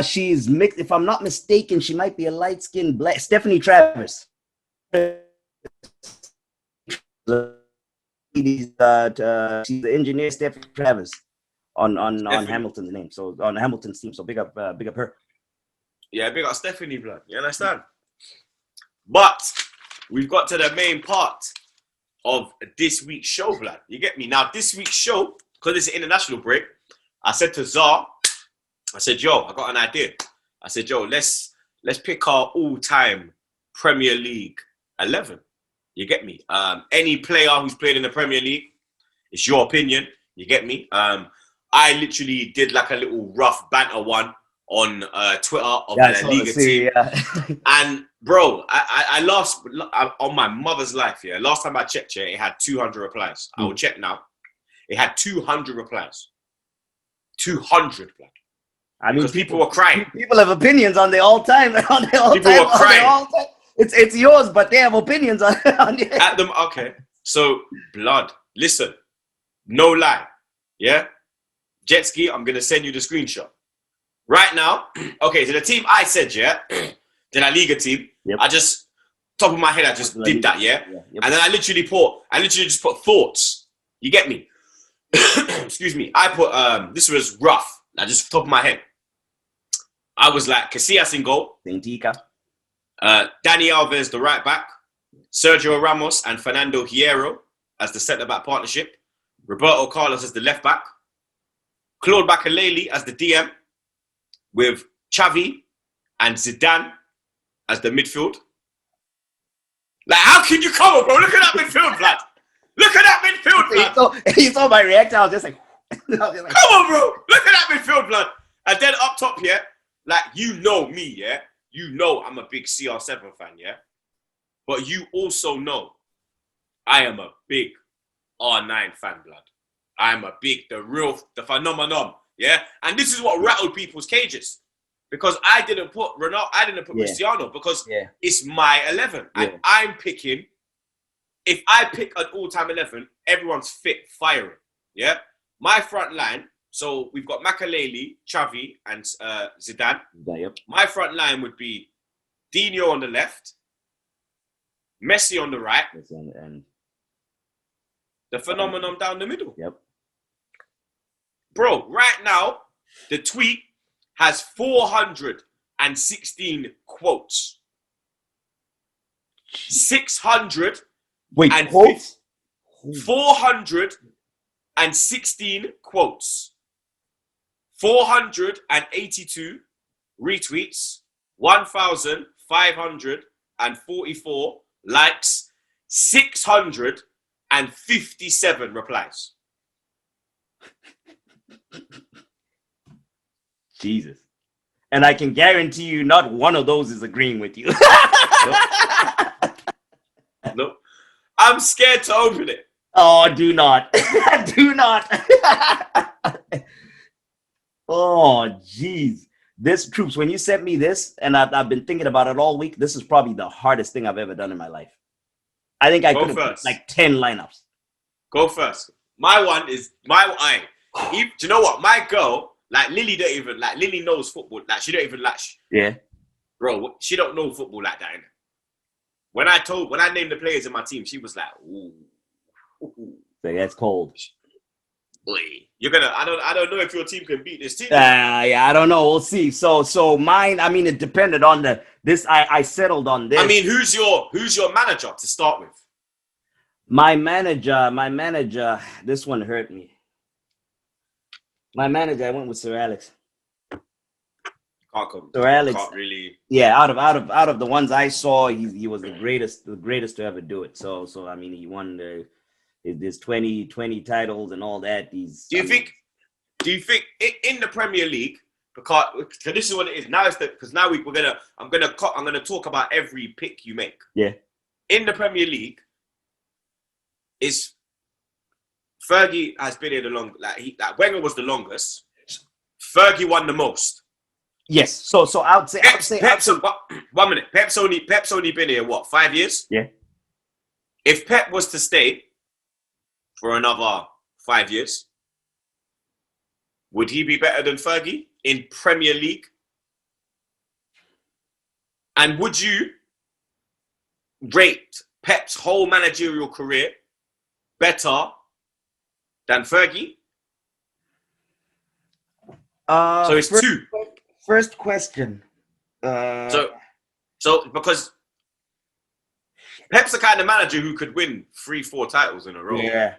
She's mixed. If I'm not mistaken, she might be a light-skinned black. Stephanie Travis. She's the engineer, Stephanie Travis, on Hamilton's name. So on Hamilton's team. So big up her. Yeah, big up Stephanie, blood. You understand? But we've got to the main part of this week's show, blood. You get me? Now, this week's show, because it's an international break, I said to Zah, I said, yo, I got an idea. I said, yo, let's pick our all-time Premier League 11. You get me? Any player who's played in the Premier League, it's your opinion. You get me? I literally did like a little rough banter one on Twitter of the Liga team. Yeah. And bro, I lost on my mother's life. Yeah, last time I checked, it had 200 replies. I will check now. It had 200 replies. 200, blood. I mean, because people were crying. People have opinions on the all-time. People were crying. It's yours, but they have opinions on it. At them, okay. So, blood, listen. No lie. Yeah? Jet ski, I'm going to send you the screenshot. Right now, okay, so the team I said, yeah, the La Liga team, I just, top of my head, I just did that, yeah? Yep. And then I literally just put thoughts. You get me? Excuse me. I put, this was rough. I just top of my head. I was like, Casillas in goal. Benfica. Dani Alves, the right back. Sergio Ramos and Fernando Hierro as the centre-back partnership. Roberto Carlos as the left-back. Claude Makelele as the DM. With Xavi and Zidane as the midfield. Like, how can you come on, bro? Look at that midfield, lad. Look at that midfield, lad. You saw my reaction. I was just like... Come on, bro. Look at that midfield, blood. And then up top, yeah, like, you know me, yeah? You know I'm a big CR7 fan, yeah? But you also know I am a big R9 fan, blood. I am a big, the phenomenon, yeah? And this is what rattled people's cages. Because I didn't put Ronaldo, I didn't put Cristiano, because it's my 11. And I'm picking, if I pick an all-time 11, everyone's fit, firing, yeah? My front line, so we've got Makelele, Xavi, and Zidane. Yep. My front line would be Dino on the left, Messi on the right, and the phenomenon down the middle. Yep. Bro, right now, the tweet has 416 quotes. 600. Wait, quotes? 416 quotes. 482 retweets. 1,544 likes. 600 and 57 replies. Jesus. And I can guarantee you not one of those is agreeing with you. Nope. I'm scared to open it. Oh, do not. Do not. Oh, jeez. This, Troopz, when you sent me this, and I've been thinking about it all week, this is probably the hardest thing I've ever done in my life. I think I could have picked like 10 lineups. Go first. My one is my eye. Do you know what? My girl, like Lily, don't even like Lily knows football. Like she don't even like. Yeah, bro, she don't know football like that. Innit? When I named the players in my team, she was like, "Ooh, so that's cold." Boy, you're gonna. I don't know if your team can beat this team. Yeah, I don't know. We'll see. So mine. I mean, it depended on this. I settled on this. I mean, who's your manager to start with? My manager. This one hurt me. My manager. I went with Sir Alex. Sir Alex. Can't really. Yeah, out of the ones I saw, he was the greatest to ever do it. So I mean, he won his 20 titles and all that. Do you think in the Premier League, because this is what it is now? Because now I'm gonna talk about every pick you make. Yeah. In the Premier League, is Fergie has been here the long. Like Wenger was the longest. Fergie won the most. Yes. So I would say. Pep's 1 minute. Pep's only been here what, 5 years? Yeah. If Pep was to stay for another 5 years, would he be better than Fergie in Premier League? And would you rate Pep's whole managerial career better than Fergie? So it's two. First question. So because Pep's the kind of manager who could win 3-4 titles in a row. Yeah.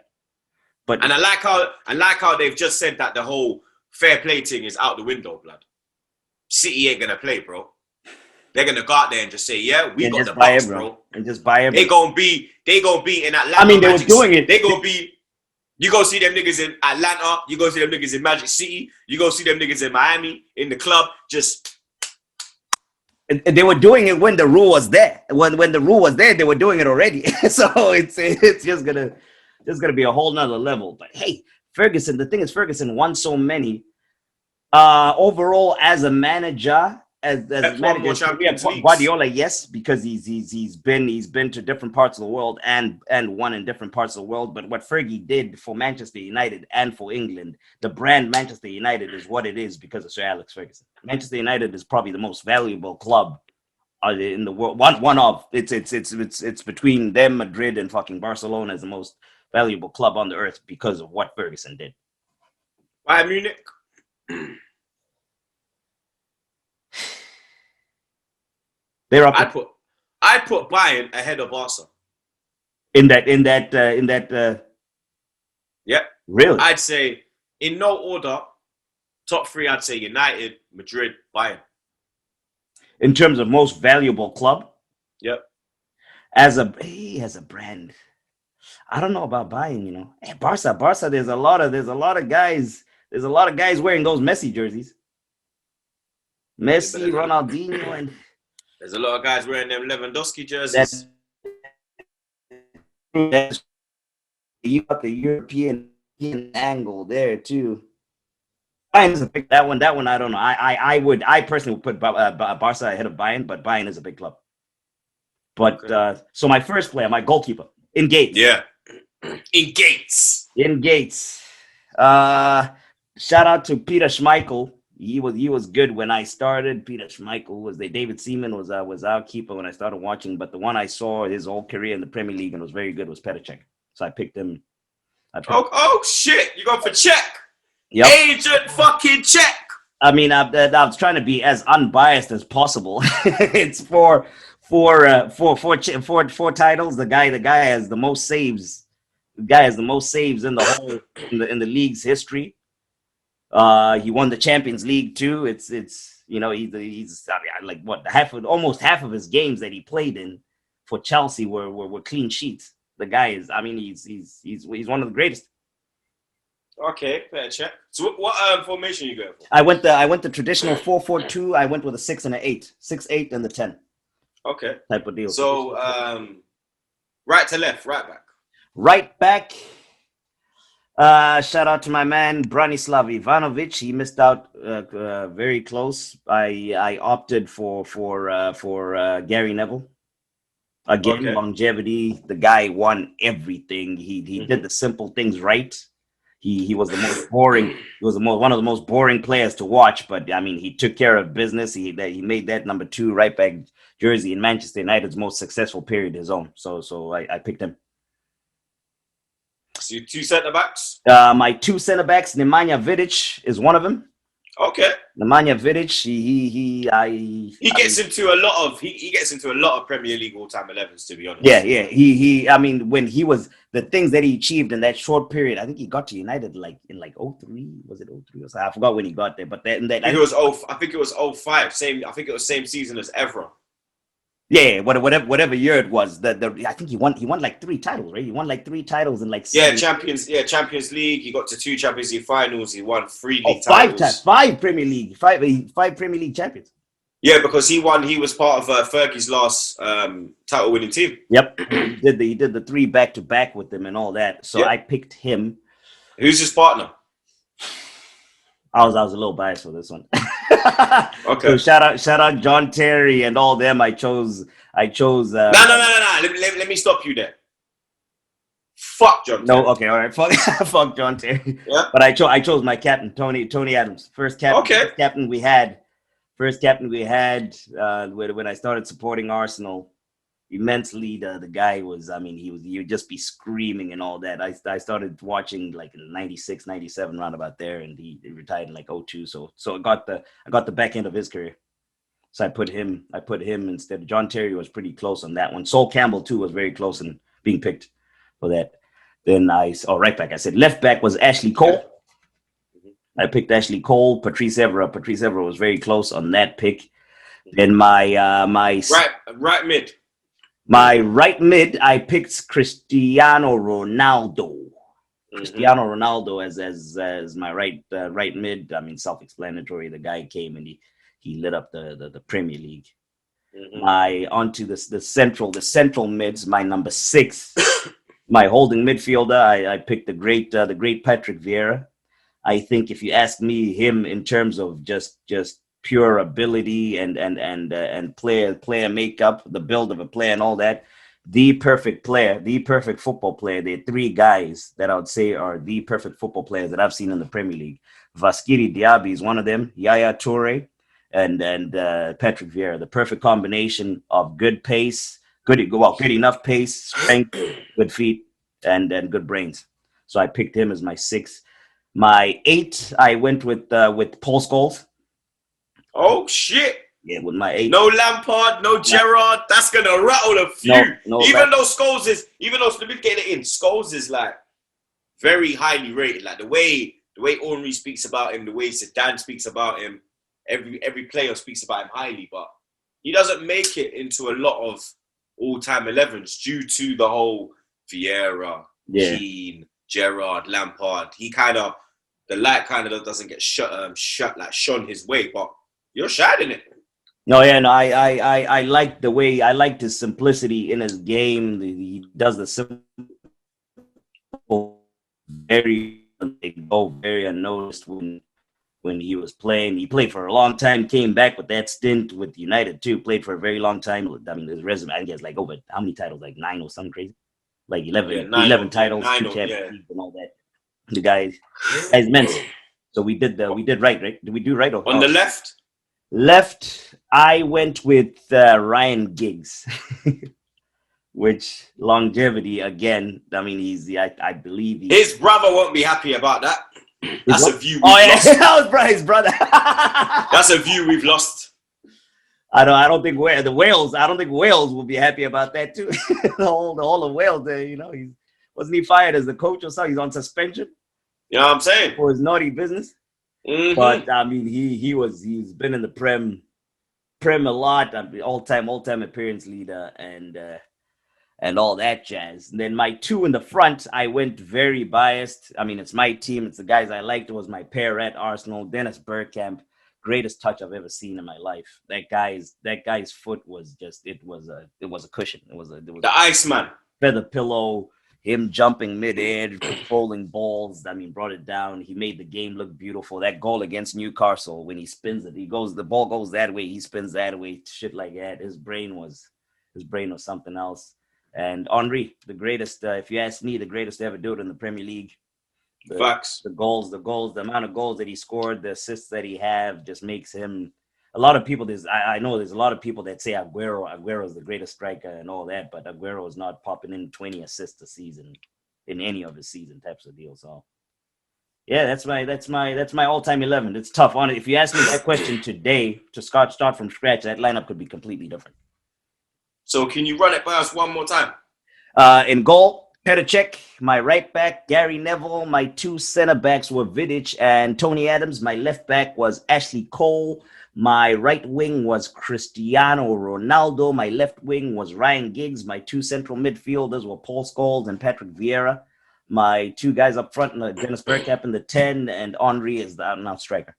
But I like how they've just said that the whole fair play thing is out the window, blood. City ain't gonna play, bro. They're gonna go out there and just say, yeah, we got the box, bro. And just buy everyone. They gonna be in Atlanta. I mean, they were doing it. They gonna be. You go see them niggas in Atlanta. You go see them niggas in Magic City. You go see them niggas in Miami in the club. Just. And they were doing it when the rule was there. When the rule was there, they were doing it already. So it's just gonna be a whole nother level. But hey, Ferguson. The thing is, Ferguson won so many. Overall, as a manager, as manager, Guardiola, yes, because he's been to different parts of the world and won in different parts of the world. But what Fergie did for Manchester United and for England, the brand Manchester United is what it is because of Sir Alex Ferguson. Manchester United is probably the most valuable club in the world. One of it's between them, Madrid, and fucking Barcelona is the most valuable club on the earth because of what Ferguson did. Bayern Munich. They're up. I put Bayern ahead of Barca. In that. Yeah. Really? I'd say in no order. Top three, I'd say United, Madrid, Bayern. In terms of most valuable club. Yep. As a brand, I don't know about Bayern. You know, hey, Barca. There's a lot of guys. There's a lot of guys wearing those Messi jerseys. Messi, Ronaldinho, and there's a lot of guys wearing them Lewandowski jerseys. You got the European angle there too. Bayern's a big that one. I don't know. I personally would put Barca ahead of Bayern, but Bayern is a big club. But okay. So my first player, my goalkeeper, in Gates. Yeah, in Gates. Shout out to Peter Schmeichel. He was good when I started. Peter Schmeichel was there. David Seaman was our keeper when I started watching. But the one I saw his whole career in the Premier League and was very good was Petr Cech. So I picked him. Oh shit! You going for Cech? Yep. Agent fucking Cech. I mean, I was trying to be as unbiased as possible. It's four titles. The guy has the most saves. The guy has the most saves in the whole in the league's history. He won the Champions League too. It's you know he's like what almost half of his games that he played in for Chelsea were clean sheets. the guy is. I mean, he's one of the greatest. Okay, fair check. So what formation you going for? I went the traditional 4-4-2. I went with a 6 and an 8, 6-8 and the 10 Okay. type of deal. So right to left, right back. Right back. Shout out to my man Branislav Ivanovic. He missed out very close. I opted for Gary Neville. Again, Okay. longevity. The guy won everything. He did the simple things right. He was the most boring. He was one of the most boring players to watch. But I mean, he took care of business. He made that number 2 right back jersey in Manchester United's most successsul period his own. So I picked him. So your 2 centre backs. My 2 centre backs, Nemanja Vidic is one of them. Okay. Nemanja Vidic, he gets into a lot of Premier League all-time 11s, to be honest. Yeah. He I mean, when he was the things that he achieved in that short period, I think he got to United in 03. Was it 03 or something? I forgot when he got there, but I think it was 05. I think it was same season as Evra. Yeah, whatever year it was, I think he won like 3 titles, right? He won like 3 titles in like Champions League. He got to 2 Champions League finals. He won 3 league titles. 5 Premier League, 5 Premier League champions. Yeah, because he was part of Fergie's last title winning team. Yep, he did the 3 back to back with them and all that. So I picked him. Who's his partner? I was a little biased for this one. Okay. So shout out John Terry and all them. I chose. No. Let me stop you there. Fuck John Terry. No, okay, all right. Fuck John Terry. Yeah. But I chose my captain, Tony Adams. First captain we had when I started supporting Arsenal immensely. The guy was, I mean, he would just be screaming and all that. I started watching like in 96, 97 roundabout there, and he retired in like 02. So I got the back end of his career. So I put him instead. John Terry was pretty close on that one. Sol Campbell too was very close in being picked for that. Then right back. I said left back was Ashley Cole. I picked Ashley Cole. Patrice Evra. Patrice Evra was very close on that pick. Then my right mid. My right mid, I picked Cristiano Ronaldo. Cristiano Ronaldo as my right mid. I mean, self-explanatory. The guy came and he lit up the Premier League. Onto the central mids. My number 6, my holding midfielder. I picked the great Patrick Vieira. I think if you ask me, him in terms of just pure ability and player makeup, the build of a player and all that, the perfect player, the perfect football player. There are 3 guys that I would say are the perfect football players that I've seen in the Premier League. Vaskiri Diaby is one of them, Yaya Toure, and Patrick Vieira. The perfect combination of good pace, good enough pace, strength, good feet, and good brains. So I picked him as my 6. My 8, I went with Paul Scholes. Oh shit! Yeah, with my 8. No Lampard, no Gerrard. That's gonna rattle a few. Even though let me get it in. Scholes is like very highly rated. Like the way Henry speaks about him, the way Zidane speaks about him, every player speaks about him highly. But he doesn't make it into a lot of all-time 11s due to the whole Vieira, Keane, Gerrard, Lampard. The light doesn't get shone his way, but you're shining it. No, yeah, no, I like the way, I like his simplicity in his game. He does the simple, very unnoticed when he was playing. He played for a long time, came back with that stint with United too, played for a very long time. I mean, his resume, I think he has like over, how many titles? Like 9 or something crazy? Like 11 titles, 2 Champions League and all that. The guy is immense. So we did right? Did we do right? On the left? Left, I went with Ryan Giggs, which longevity again. I mean, I believe his brother won't be happy about that. That's a view. That was his brother. That's a view we've lost. I don't think Wales will be happy about that too. the whole of Wales, wasn't he fired as the coach or something? He's on suspension. You know what I'm saying? For his naughty business. But I mean, he's been in the Prem a lot. All-time appearance leader, and and all that jazz. And then my two in the front, I went very biased. I mean, it's my team. It's the guys I liked. It was my pair at Arsenal, Dennis Bergkamp. Greatest touch I've ever seen in my life. That guy's foot was just it was a cushion. It was The Iceman. Feather pillow. Him jumping mid-air, controlling balls. I mean, brought it down. He made the game look beautiful. That goal against Newcastle, when he spins it, the ball goes that way, he spins that way, shit like that. His brain was something else. And Henry, the greatest, if you ask me, the greatest to ever do it in the Premier League. Facts. The amount of goals that he scored, the assists that he have just makes him. A lot of people, I know there's a lot of people that say Aguero is the greatest striker and all that, but Aguero is not popping in 20 assists a season in any of his season types of deals. So, yeah, that's my all-time 11. It's tough on it. If you ask me that question today to start from scratch, that lineup could be completely different. So, can you run it by us one more time? In goal, Petr Cech. My right back, Gary Neville. My two center backs were Vidic and Tony Adams. My left back was Ashley Cole. My right wing was Cristiano Ronaldo. My left wing was Ryan Giggs. My two central midfielders were Paul Scholes and Patrick Vieira. My two guys up front, Dennis Bergkamp in the 10, and Henry is the out-and-out striker.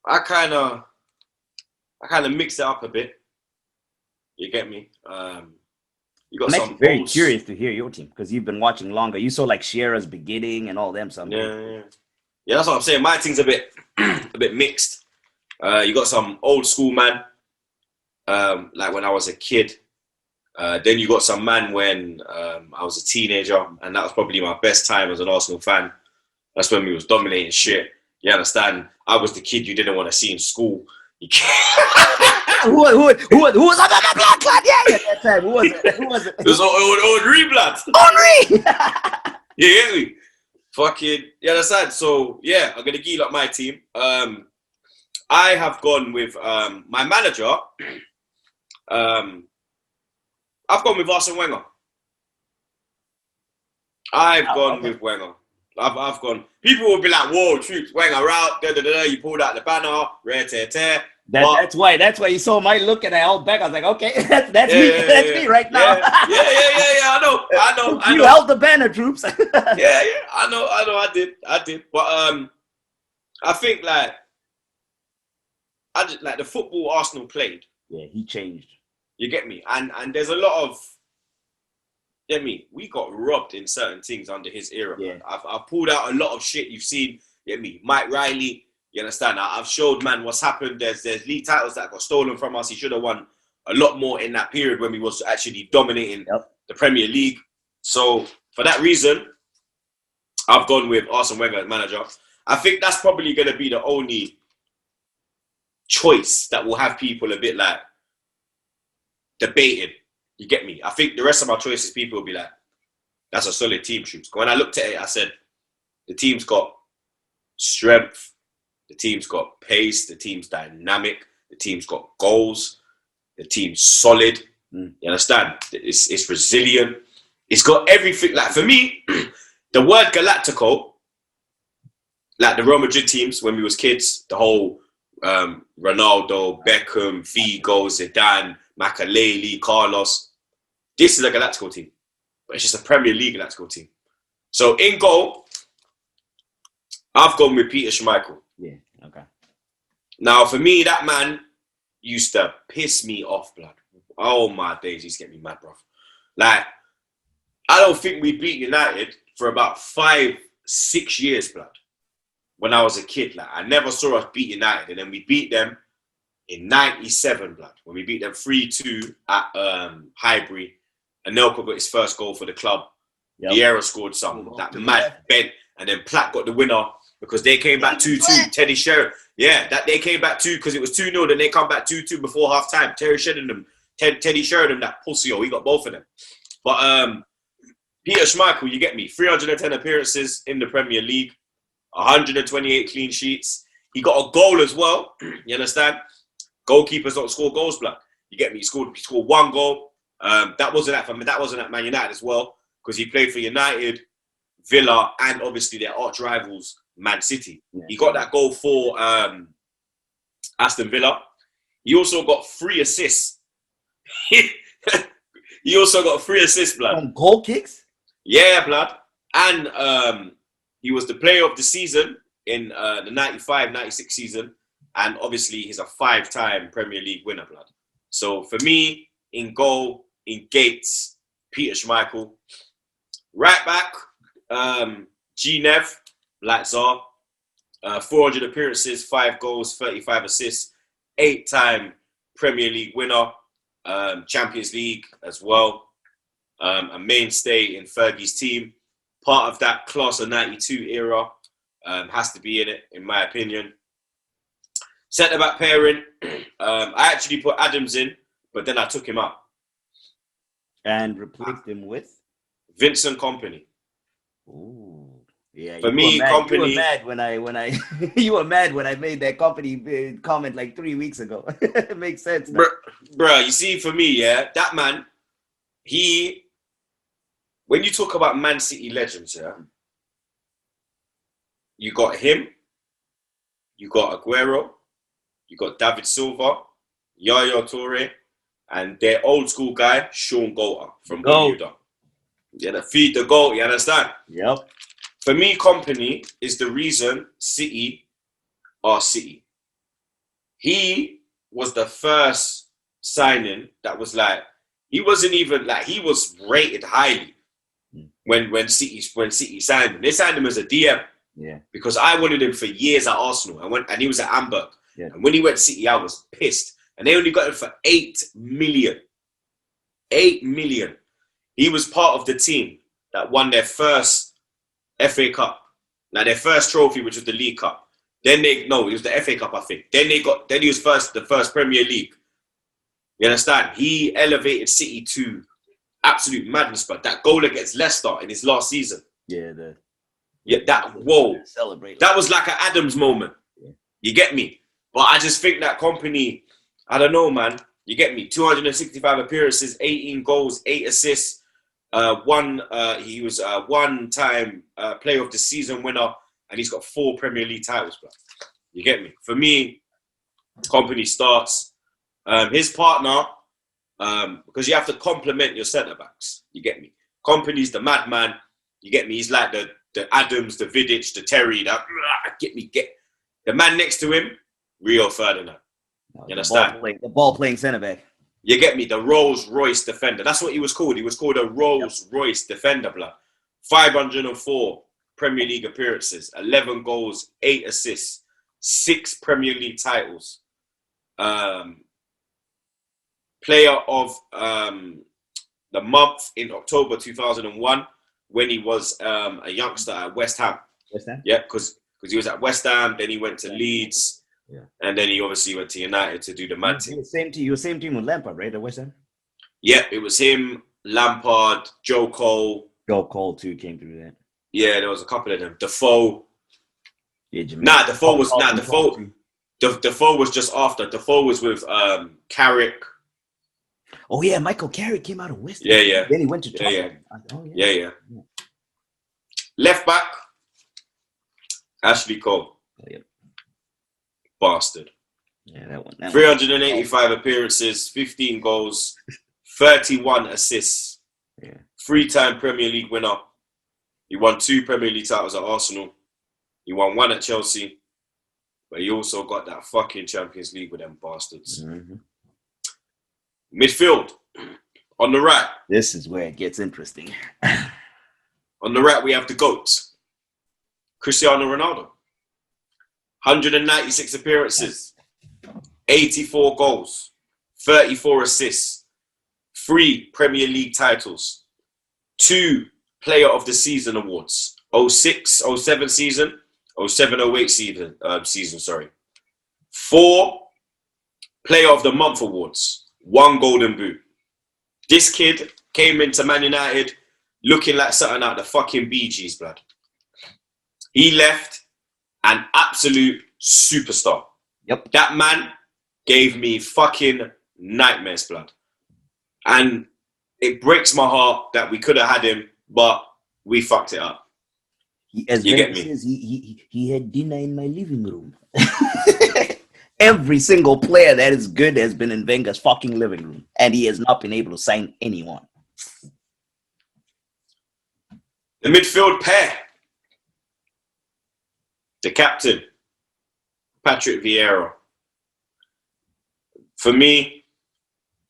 I kind of mixed it up a bit. You get me? You got I'm some actually very curious to hear your team because you've been watching longer. You saw like Shearer's beginning and all them something. Yeah, that's what I'm saying. My team's a bit mixed. You got some old school man, like when I was a kid. Then you got some man when I was a teenager, and that was probably my best time as an Arsenal fan. That's when we was dominating shit. You understand? I was the kid you didn't want to see in school. Who was on the blood clot? Yeah, that time. Who was it? It was Henry blood. Henry! You get me? Fucking, you understand? So, yeah, I'm going to gear up my team. I have gone with my manager. I've gone with Arsene Wenger. I've gone with Wenger. I've gone. People will be like, "Whoa, Troopz, Wenger out." You pulled out the banner, rare tear tear. That's why you saw my look and I held back. I was like, okay, that's me right now. Yeah. I know. You held the banner, Troopz. yeah. I know. I did. But I think like the football Arsenal played. Yeah, he changed. You get me? And there's a lot of. Get me? We got robbed in certain things under his era. Yeah. I've pulled out a lot of shit you've seen. Get me? Mike Riley. You understand? I've showed man what's happened. There's league titles that got stolen from us. He should have won a lot more in that period when we was actually dominating the Premier League. So for that reason, I've gone with Arsene Wenger as manager. I think that's probably going to be the only choice that will have people a bit like debated. You get me? I think the rest of my choices, people will be like, that's a solid team, Troopz. When I looked at it, I said, the team's got strength, the team's got pace, the team's dynamic, the team's got goals, the team's solid. You understand? It's resilient. It's got everything. Like for me, the word Galactico, like the Real Madrid teams when we was kids, the whole Ronaldo, Beckham, Figo, Zidane, Makelele, Carlos. This is a Galactico team, but it's just a Premier League Galactico team. So in goal, I've gone with Peter Schmeichel. Yeah, okay. Now for me, that man used to piss me off, blood. Oh my days, he's getting me mad, bro. Like, I don't think we beat United for about 5-6 years, blood. When I was a kid, like I never saw us beat United, and then we beat them in '97, blood. When we beat them 3-2 at Highbury, Anelka got his first goal for the club. Vieira scored some that mad bent, and then Platt got the winner because they came back 2-2. Teddy Sheringham, that they came back 2 because it was 2-0. Then they come back 2-2 before half time. Teddy Sheringham, that pussy, he got both of them. But Peter Schmeichel, you get me, 310 appearances in the Premier League. 128 clean sheets. He got a goal as well. You understand? Goalkeepers don't score goals, blood. You get me? He scored one goal. That wasn't at Man United as well, because he played for United, Villa, and obviously their arch rivals, Man City. Yeah. He got that goal for Aston Villa. He also got 3 assists He also got 3 assists, blood. From goal kicks? Yeah, blood. And he was the player of the season in the 95-96 season. And obviously, he's a 5-time Premier League winner, blood. So for me, in goal, in Gates, Peter Schmeichel. Right back, G-Nev, like Zah. 400 appearances, 5 goals, 35 assists. 8-time Premier League winner. Champions League as well. A mainstay in Fergie's team. Part of that class of 92 era. Has to be in it, in my opinion. Centre-back pairing. I actually put Adams in, but then I took him out. And replaced him with? Vincent Kompany. Ooh. Yeah, for me, Kompany. You were mad when I you were mad when I made that Kompany comment like 3 weeks ago. It makes sense. Bruh, you see, for me, yeah, that man, when you talk about Man City legends, yeah, you got him, you got Aguero, you got David Silva, Yaya Toure, and their old school guy, Sean Golter from Bermuda. Yeah, feed the goal, you understand? Yep. For me, Kompany is the reason City are City. He was the first signing that was like, he wasn't even like, he was rated highly when City signed him. They signed him as a DM. Yeah. Because I wanted him for years at Arsenal. And he was at Hamburg. Yeah. And when he went to City, I was pissed. And they only got him for 8 million. 8 million. He was part of the team that won their first FA Cup. Like their first trophy, which was the League Cup. It was the FA Cup, I think. Then he was the first Premier League. You understand? He elevated City to absolute madness, but that goal against Leicester in his last season. Celebrate. That was like an Adams moment. Yeah. You get me? But I just think that Kompany, I don't know, man. You get me? 265 appearances, 18 goals, 8 assists. He was a 1-time player of the season winner, and he's got 4 Premier League titles, bro. You get me? For me, Kompany starts. His partner, because you have to complement your centre backs. You get me? Kompany's the madman. You get me? He's like the Adams, the Vidic, the Terry. The man next to him, Rio Ferdinand. You understand? The ball playing centre back. You get me? The Rolls Royce defender. That's what he was called. He was called a Rolls Royce defender, blood. 504 Premier League appearances, 11 goals, 8 assists, 6 Premier League titles. Player of the month in October 2001 when he was a youngster at West Ham. West Ham? Yeah, because he was at West Ham, then he went to Leeds. Yeah. And then he obviously went to United to do the mad thing. You were same team with Lampard, right? At West Ham? Yeah, it was him, Lampard, Joe Cole. Joe Cole too came through that. Yeah, there was a couple of them. Defoe. Yeah, Jamaica. Defoe was just after. Defoe was with Carrick. Oh yeah, Michael Carrick came out of West Ham. Yeah. Then he went to Tottenham. Yeah. Left back, Ashley Cole. Oh, yep. Bastard. Yeah, that one. 385 appearances, 15 goals, 31 assists. Yeah. 3-time Premier League winner. He won 2 Premier League titles at Arsenal. He won 1 at Chelsea. But he also got that fucking Champions League with them bastards. Mm-hmm. Midfield. On the right. This is where it gets interesting. On the right, we have the GOAT. Cristiano Ronaldo. 196 appearances, 84 goals, 34 assists, 3 Premier League titles, 2 Player of the Season awards, 06-07 season, 07-08 season, 4 Player of the Month awards, 1 Golden Boot. This kid came into Man United looking like something out of the fucking Bee Gees, blood. He left an absolute superstar. Yep. That man gave me fucking nightmares, blood. And it breaks my heart that we could have had him, but we fucked it up. As you get me? Says, he had dinner in my living room. Every single player that is good has been in Wenger's fucking living room, and he has not been able to sign anyone. The midfield pair. The captain, Patrick Vieira. For me,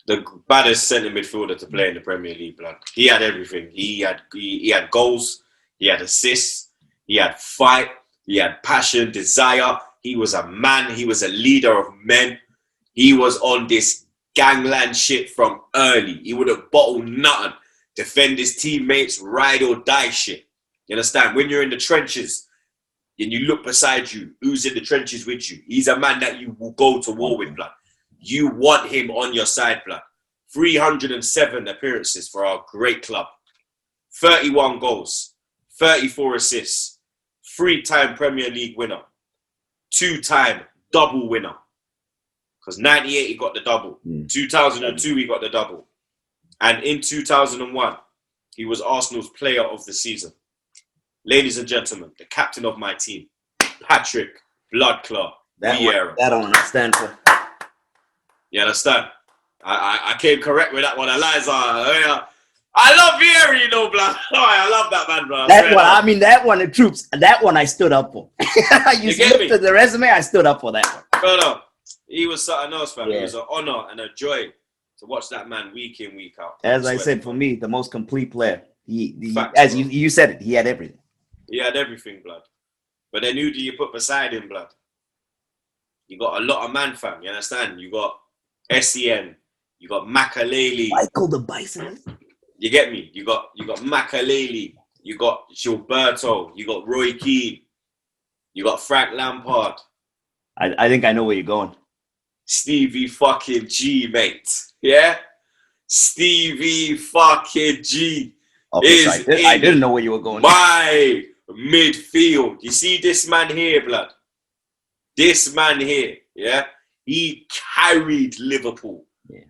the baddest centre midfielder to play in the Premier League, blood. He had everything. He had goals, he had assists, he had fight, he had passion, desire. He was a man, he was a leader of men. He was on this gangland shit from early. He would have bottled nothing. Defend his teammates, ride or die shit. You understand? When you're in the trenches and you look beside you, who's in the trenches with you? He's a man that you will go to war with, blood. You want him on your side, blood. 307 appearances for our great club. 31 goals, 34 assists, 3-time Premier League winner, 2-time double winner. Because 98 he got the double. 2002 he got the double. And in 2001, he was Arsenal's player of the season. Ladies and gentlemen, the captain of my team, Patrick Bloodclot Vieira. That I don't understand for. You understand? I came correct with that one. Eliza. I love Vieira, you know, blood. Oh, I love that man, bro. That one, the Troopz. That one I stood up for. you looked at the resume, I stood up for that one. Brother, he was something else, fam. Yeah. It was an honor and a joy to watch that man week in, week out. As I said, for me, the most complete player. Facts, as bro. you said it, he had everything. He had everything, blood. But then who do you put beside him, blood? You got a lot of man, fam. You understand? You got SEN. You got Makaleli. Michael the Bison. You get me? You got Makaleli. You got Gilberto. You got Roy Keane. You got Frank Lampard. I think I know where you're going. Stevie fucking G, mate. Yeah? Stevie fucking G. Okay, I didn't know where you were going. My midfield. You see this man here, blood? This man here, yeah? He carried Liverpool. Yeah.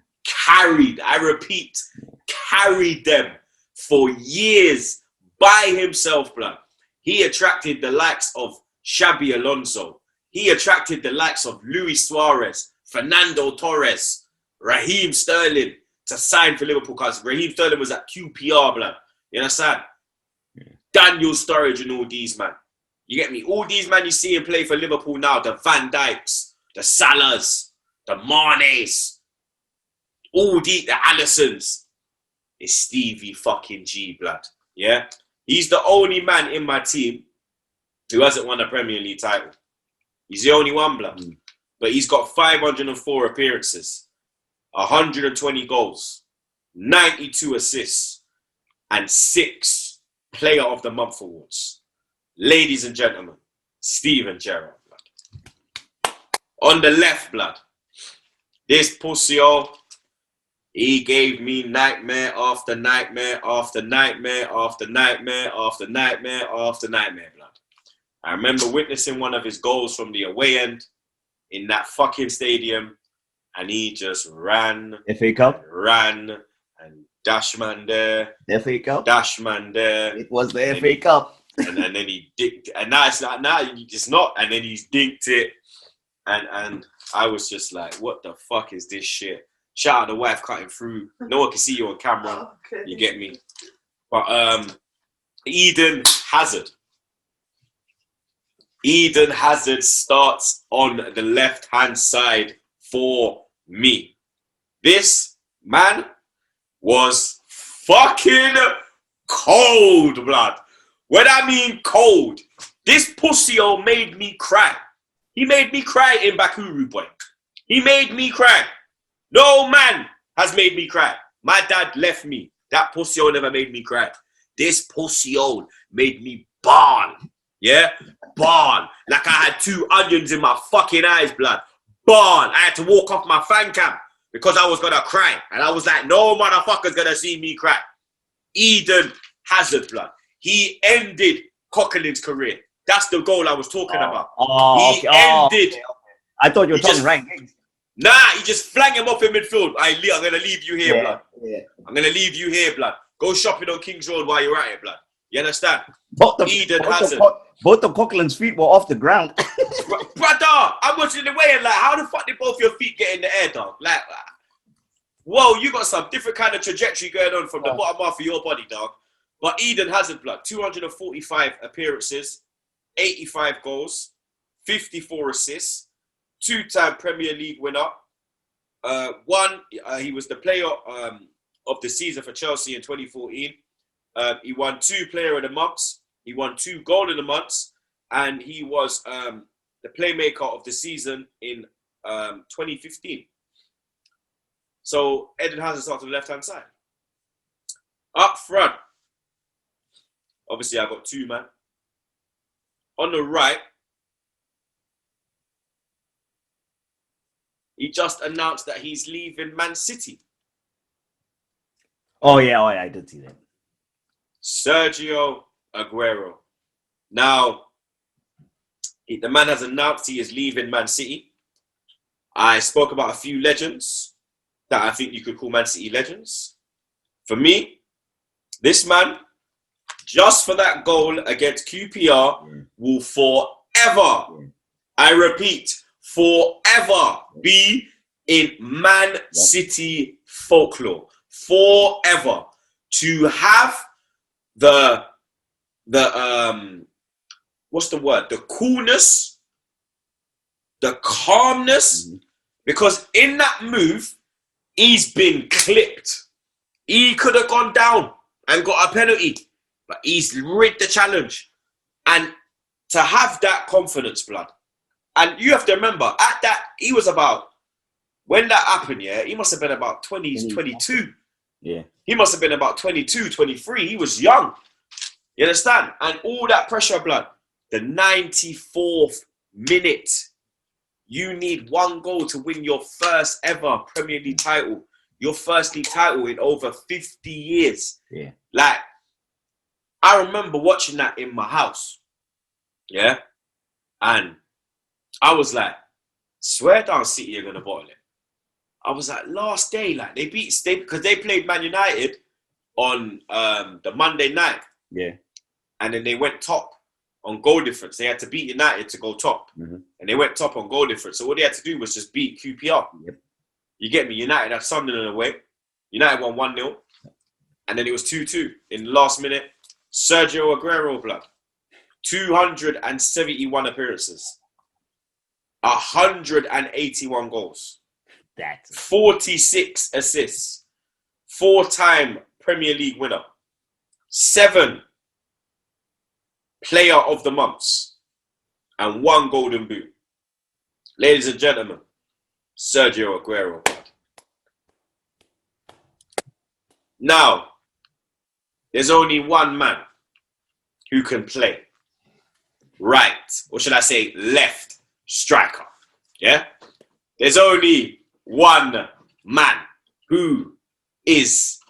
Carried, I repeat, carried them for years by himself, blood. He attracted the likes of Xabi Alonso. He attracted the likes of Luis Suarez, Fernando Torres, Raheem Sterling to sign for Liverpool because Raheem Sterling was at QPR, blood. You understand? Yeah. Daniel Sturridge and all these, man. You get me? All these, man, you see him play for Liverpool now. The Van Dijks, the Salahs, the Manes, all the Allisons. It's Stevie fucking G, blood. Yeah? He's the only man in my team who hasn't won a Premier League title. He's the only one, blood. But he's got 504 appearances, 120 goals, 92 assists, and 6 Player of the Month awards. Ladies and gentlemen, Steven Gerrard, blood. On the left, blood. This pussy-o, he gave me nightmare after nightmare after nightmare after nightmare after nightmare after nightmare, blood. I remember witnessing one of his goals from the away end in that fucking stadium, and he just ran. FA Cup? Ran, and Dashman there. FA Cup? Dashman there. It was the FA Cup. And then he dinked, and now it's not, and then he's dinked it, and I was just like, what the fuck is this shit? Shout out the wife cutting through. No one can see you on camera. Okay. You get me? But Eden Hazard. Eden Hazard starts on the left-hand side for me. This man was fucking cold, blood. When I mean cold, this pussy-o made me cry. He made me cry in Bakuru, boy. He made me cry. No man has made me cry. My dad left me. That pussy-o never made me cry. This pussy-o made me bawl. Yeah? Bawl. Like I had 2 onions in my fucking eyes, blood. Bawl. I had to walk off my fan cam because I was going to cry. And I was like, no motherfucker's going to see me cry. Eden Hazard, blood. He ended Coquelin's career. That's the goal I was talking about. He ended. Okay. I thought you were talking right. Nah, he just flanked him off in midfield. I'm going to leave you here, blood. Yeah. I'm going to leave you here, blood. Go shopping on King's Road while you're at it, blood. You understand? Both of Coquelin's feet were off the ground. Brother, I'm watching the way and like, how the fuck did both your feet get in the air, dog? Like, whoa, you got some different kind of trajectory going on from the bottom half of your body, dog. But Eden Hazard, blood, 245 appearances, 85 goals, 54 assists, 2-time Premier League winner. He was the player of the season for Chelsea in 2014. He won 2 Player of the Months. He won 2 Goal of the Months. And he was the playmaker of the season in 2015. So Eden Hazard starts on the left-hand side. Up front, obviously I've got 2 man. On the right, he just announced that he's leaving Man City. Oh yeah, I did see that. Sergio Aguero. Now, the man has announced he is leaving Man City. I spoke about a few legends that I think you could call Man City legends. For me, this man, just for that goal against QPR, will forever, I repeat, forever be in Man City folklore. Forever. To have the what's the word? The coolness, the calmness, because in that move, he's been clipped. He could have gone down and got a penalty, but he's rigged the challenge. And to have that confidence, blood. And you have to remember, at that, he was about, when that happened, he must have been about 22. Yeah. He must have been about 22, 23. He was young. You understand? And all that pressure, blood. The 94th minute. You need 1 goal to win your first ever Premier League title. Your first league title in over 50 years. Yeah. Like, I remember watching that in my house. Yeah. And I was like, swear down City are going to bottle it. I was like, last day, like, because they played Man United on the Monday night. Yeah. And then they went top on goal difference. They had to beat United to go top. And they went top on goal difference. So what they had to do was just beat QPR. Yep. You get me? United had Sunderland away. United won 1-0. And then it was 2-2 in the last minute. Sergio Aguero, blood. 271 appearances. 181 goals. That's 46 assists. 4-time Premier League winner. 7 Player of the Months. And 1 Golden Boot. Ladies and gentlemen, Sergio Aguero. Now, there's only one man who can play right, or should I say left striker. Yeah? There's only one man who is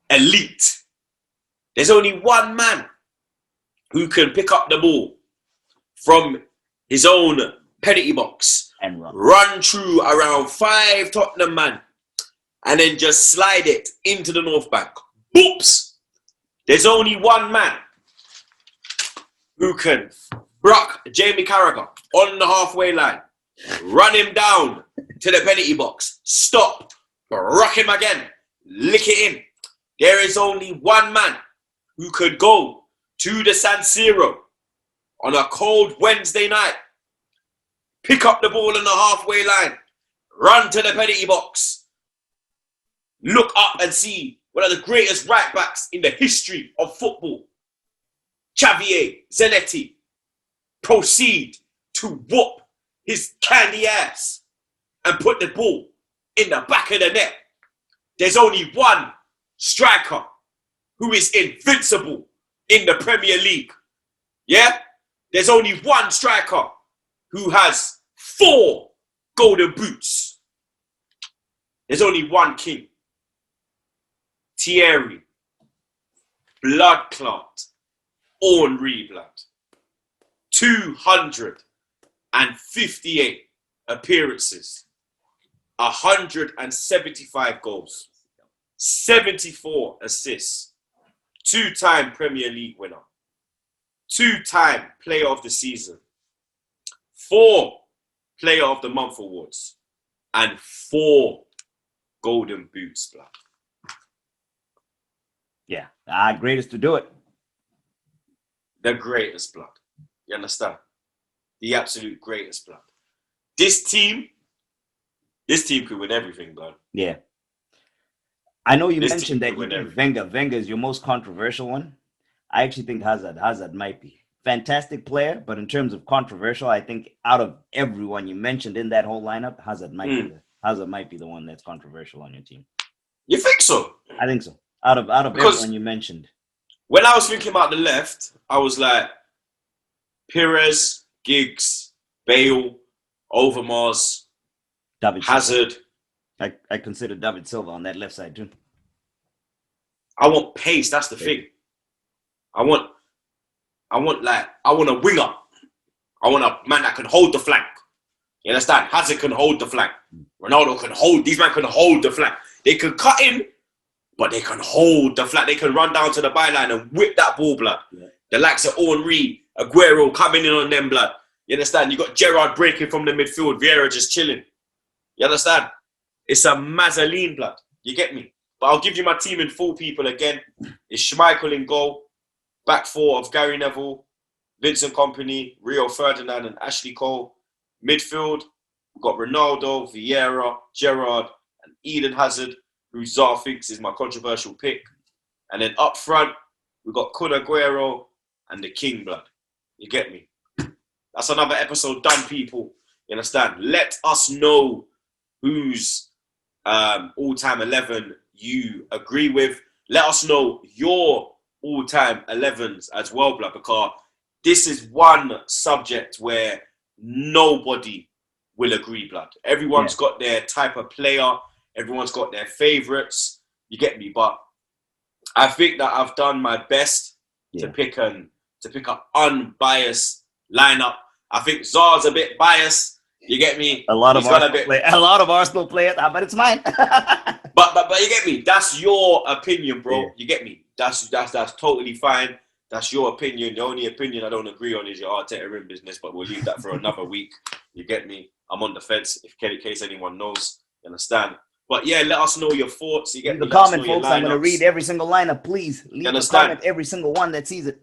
elite. There's only one man who can pick up the ball from his own penalty box and run through around 5 Tottenham man, and then just slide it into the North Bank. Boops! There's only one man who can block Jamie Carragher on the halfway line, run him down to the penalty box, stop, rock him again, lick it in. There is only one man who could go to the San Siro on a cold Wednesday night, pick up the ball on the halfway line, run to the penalty box, look up and see one of the greatest right backs in the history of football, Xavier Zanetti, proceed to whoop his candy ass and put the ball in the back of the net. There's only one striker who is invincible in the Premier League. Yeah? There's only one striker who has 4 golden boots. There's only one king. Thierry, blood clot, Henry blood. 258 appearances. 175 goals. 74 assists. 2-time Premier League winner, 2-time Player of the Season, 4 Player of the Month awards, and 4 Golden Boots, blood. Yeah, greatest to do it. The greatest, blood. You understand? The absolute greatest, blood. This team could win everything, blood. Yeah. I know you This mentioned team that could you win think Wenger is your most controversial one. I actually think Hazard might be. Fantastic player, but in terms of controversial, I think out of everyone you mentioned in that whole lineup, Hazard might be the one that's controversial on your team. You think so? I think so. Out of Because everyone you mentioned. when I was thinking about the left, I was like Perez, Giggs, Bale, Overmars, David Hazard. Silva. I consider David Silva on that left side too. I want pace. That's the thing. I want a winger. I want a man that can hold the flank. You understand? Hazard can hold the flank. Ronaldo can hold. These men can hold the flank. They can cut in, but they can hold the flank. They can run down to the byline and whip that ball, blood. Yeah. The likes of Henry, Aguero coming in on them, blood. You understand? You got Gerrard breaking from the midfield. Vieira just chilling. You understand? It's a Mazzoline, blood. You get me? But I'll give you my team in full, people, again. It's Schmeichel in goal. Back 4 of Gary Neville, Vincent Kompany, Rio Ferdinand and Ashley Cole. Midfield, we've got Ronaldo, Vieira, Gerrard and Eden Hazard, who Zah thinks is my controversial pick. And then up front, we've got Kun Aguero and the King, blood. You get me? That's another episode done, people. You understand? Let us know whose all-time 11 you agree with. Let us know your all-time 11s as well, blood, because this is one subject where nobody will agree, blood. Everyone's got their type of player. Everyone's got their favourites. You get me? But I think that I've done my best to pick an unbiased lineup. I think Zah's a bit biased. You get me? A lot of Arsenal players, but it's mine. but you get me? That's your opinion, bro. Yeah. You get me? That's totally fine. That's your opinion. The only opinion I don't agree on is your Arteta in business, but we'll leave that for another week. You get me? I'm on the fence, in case anyone knows. You understand? But yeah, let us know your thoughts. You get me? The comment, folks. I'm going to read every single lineup. Please leave a comment, every single one that sees it.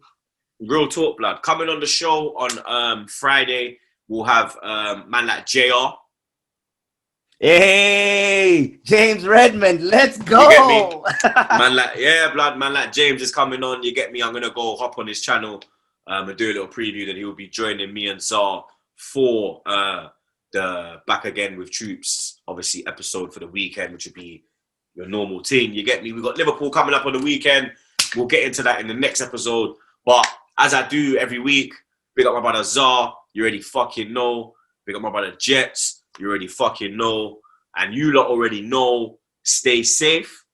Real talk, blood. Coming on the show on Friday, we'll have man like JR. Hey, James Redmond, let's go. You get me? Man like James is coming on. You get me? I'm gonna go hop on his channel and do a little preview. Then he will be joining me and Zah for the Back Again with Troopz, obviously episode for the weekend, which would be your normal thing. You get me? We got Liverpool coming up on the weekend. We'll get into that in the next episode. But as I do every week, big up my brother Zah. You already fucking know. Big up my brother Jets. You already fucking know. And you lot already know. Stay safe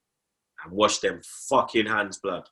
and wash them fucking hands, blood.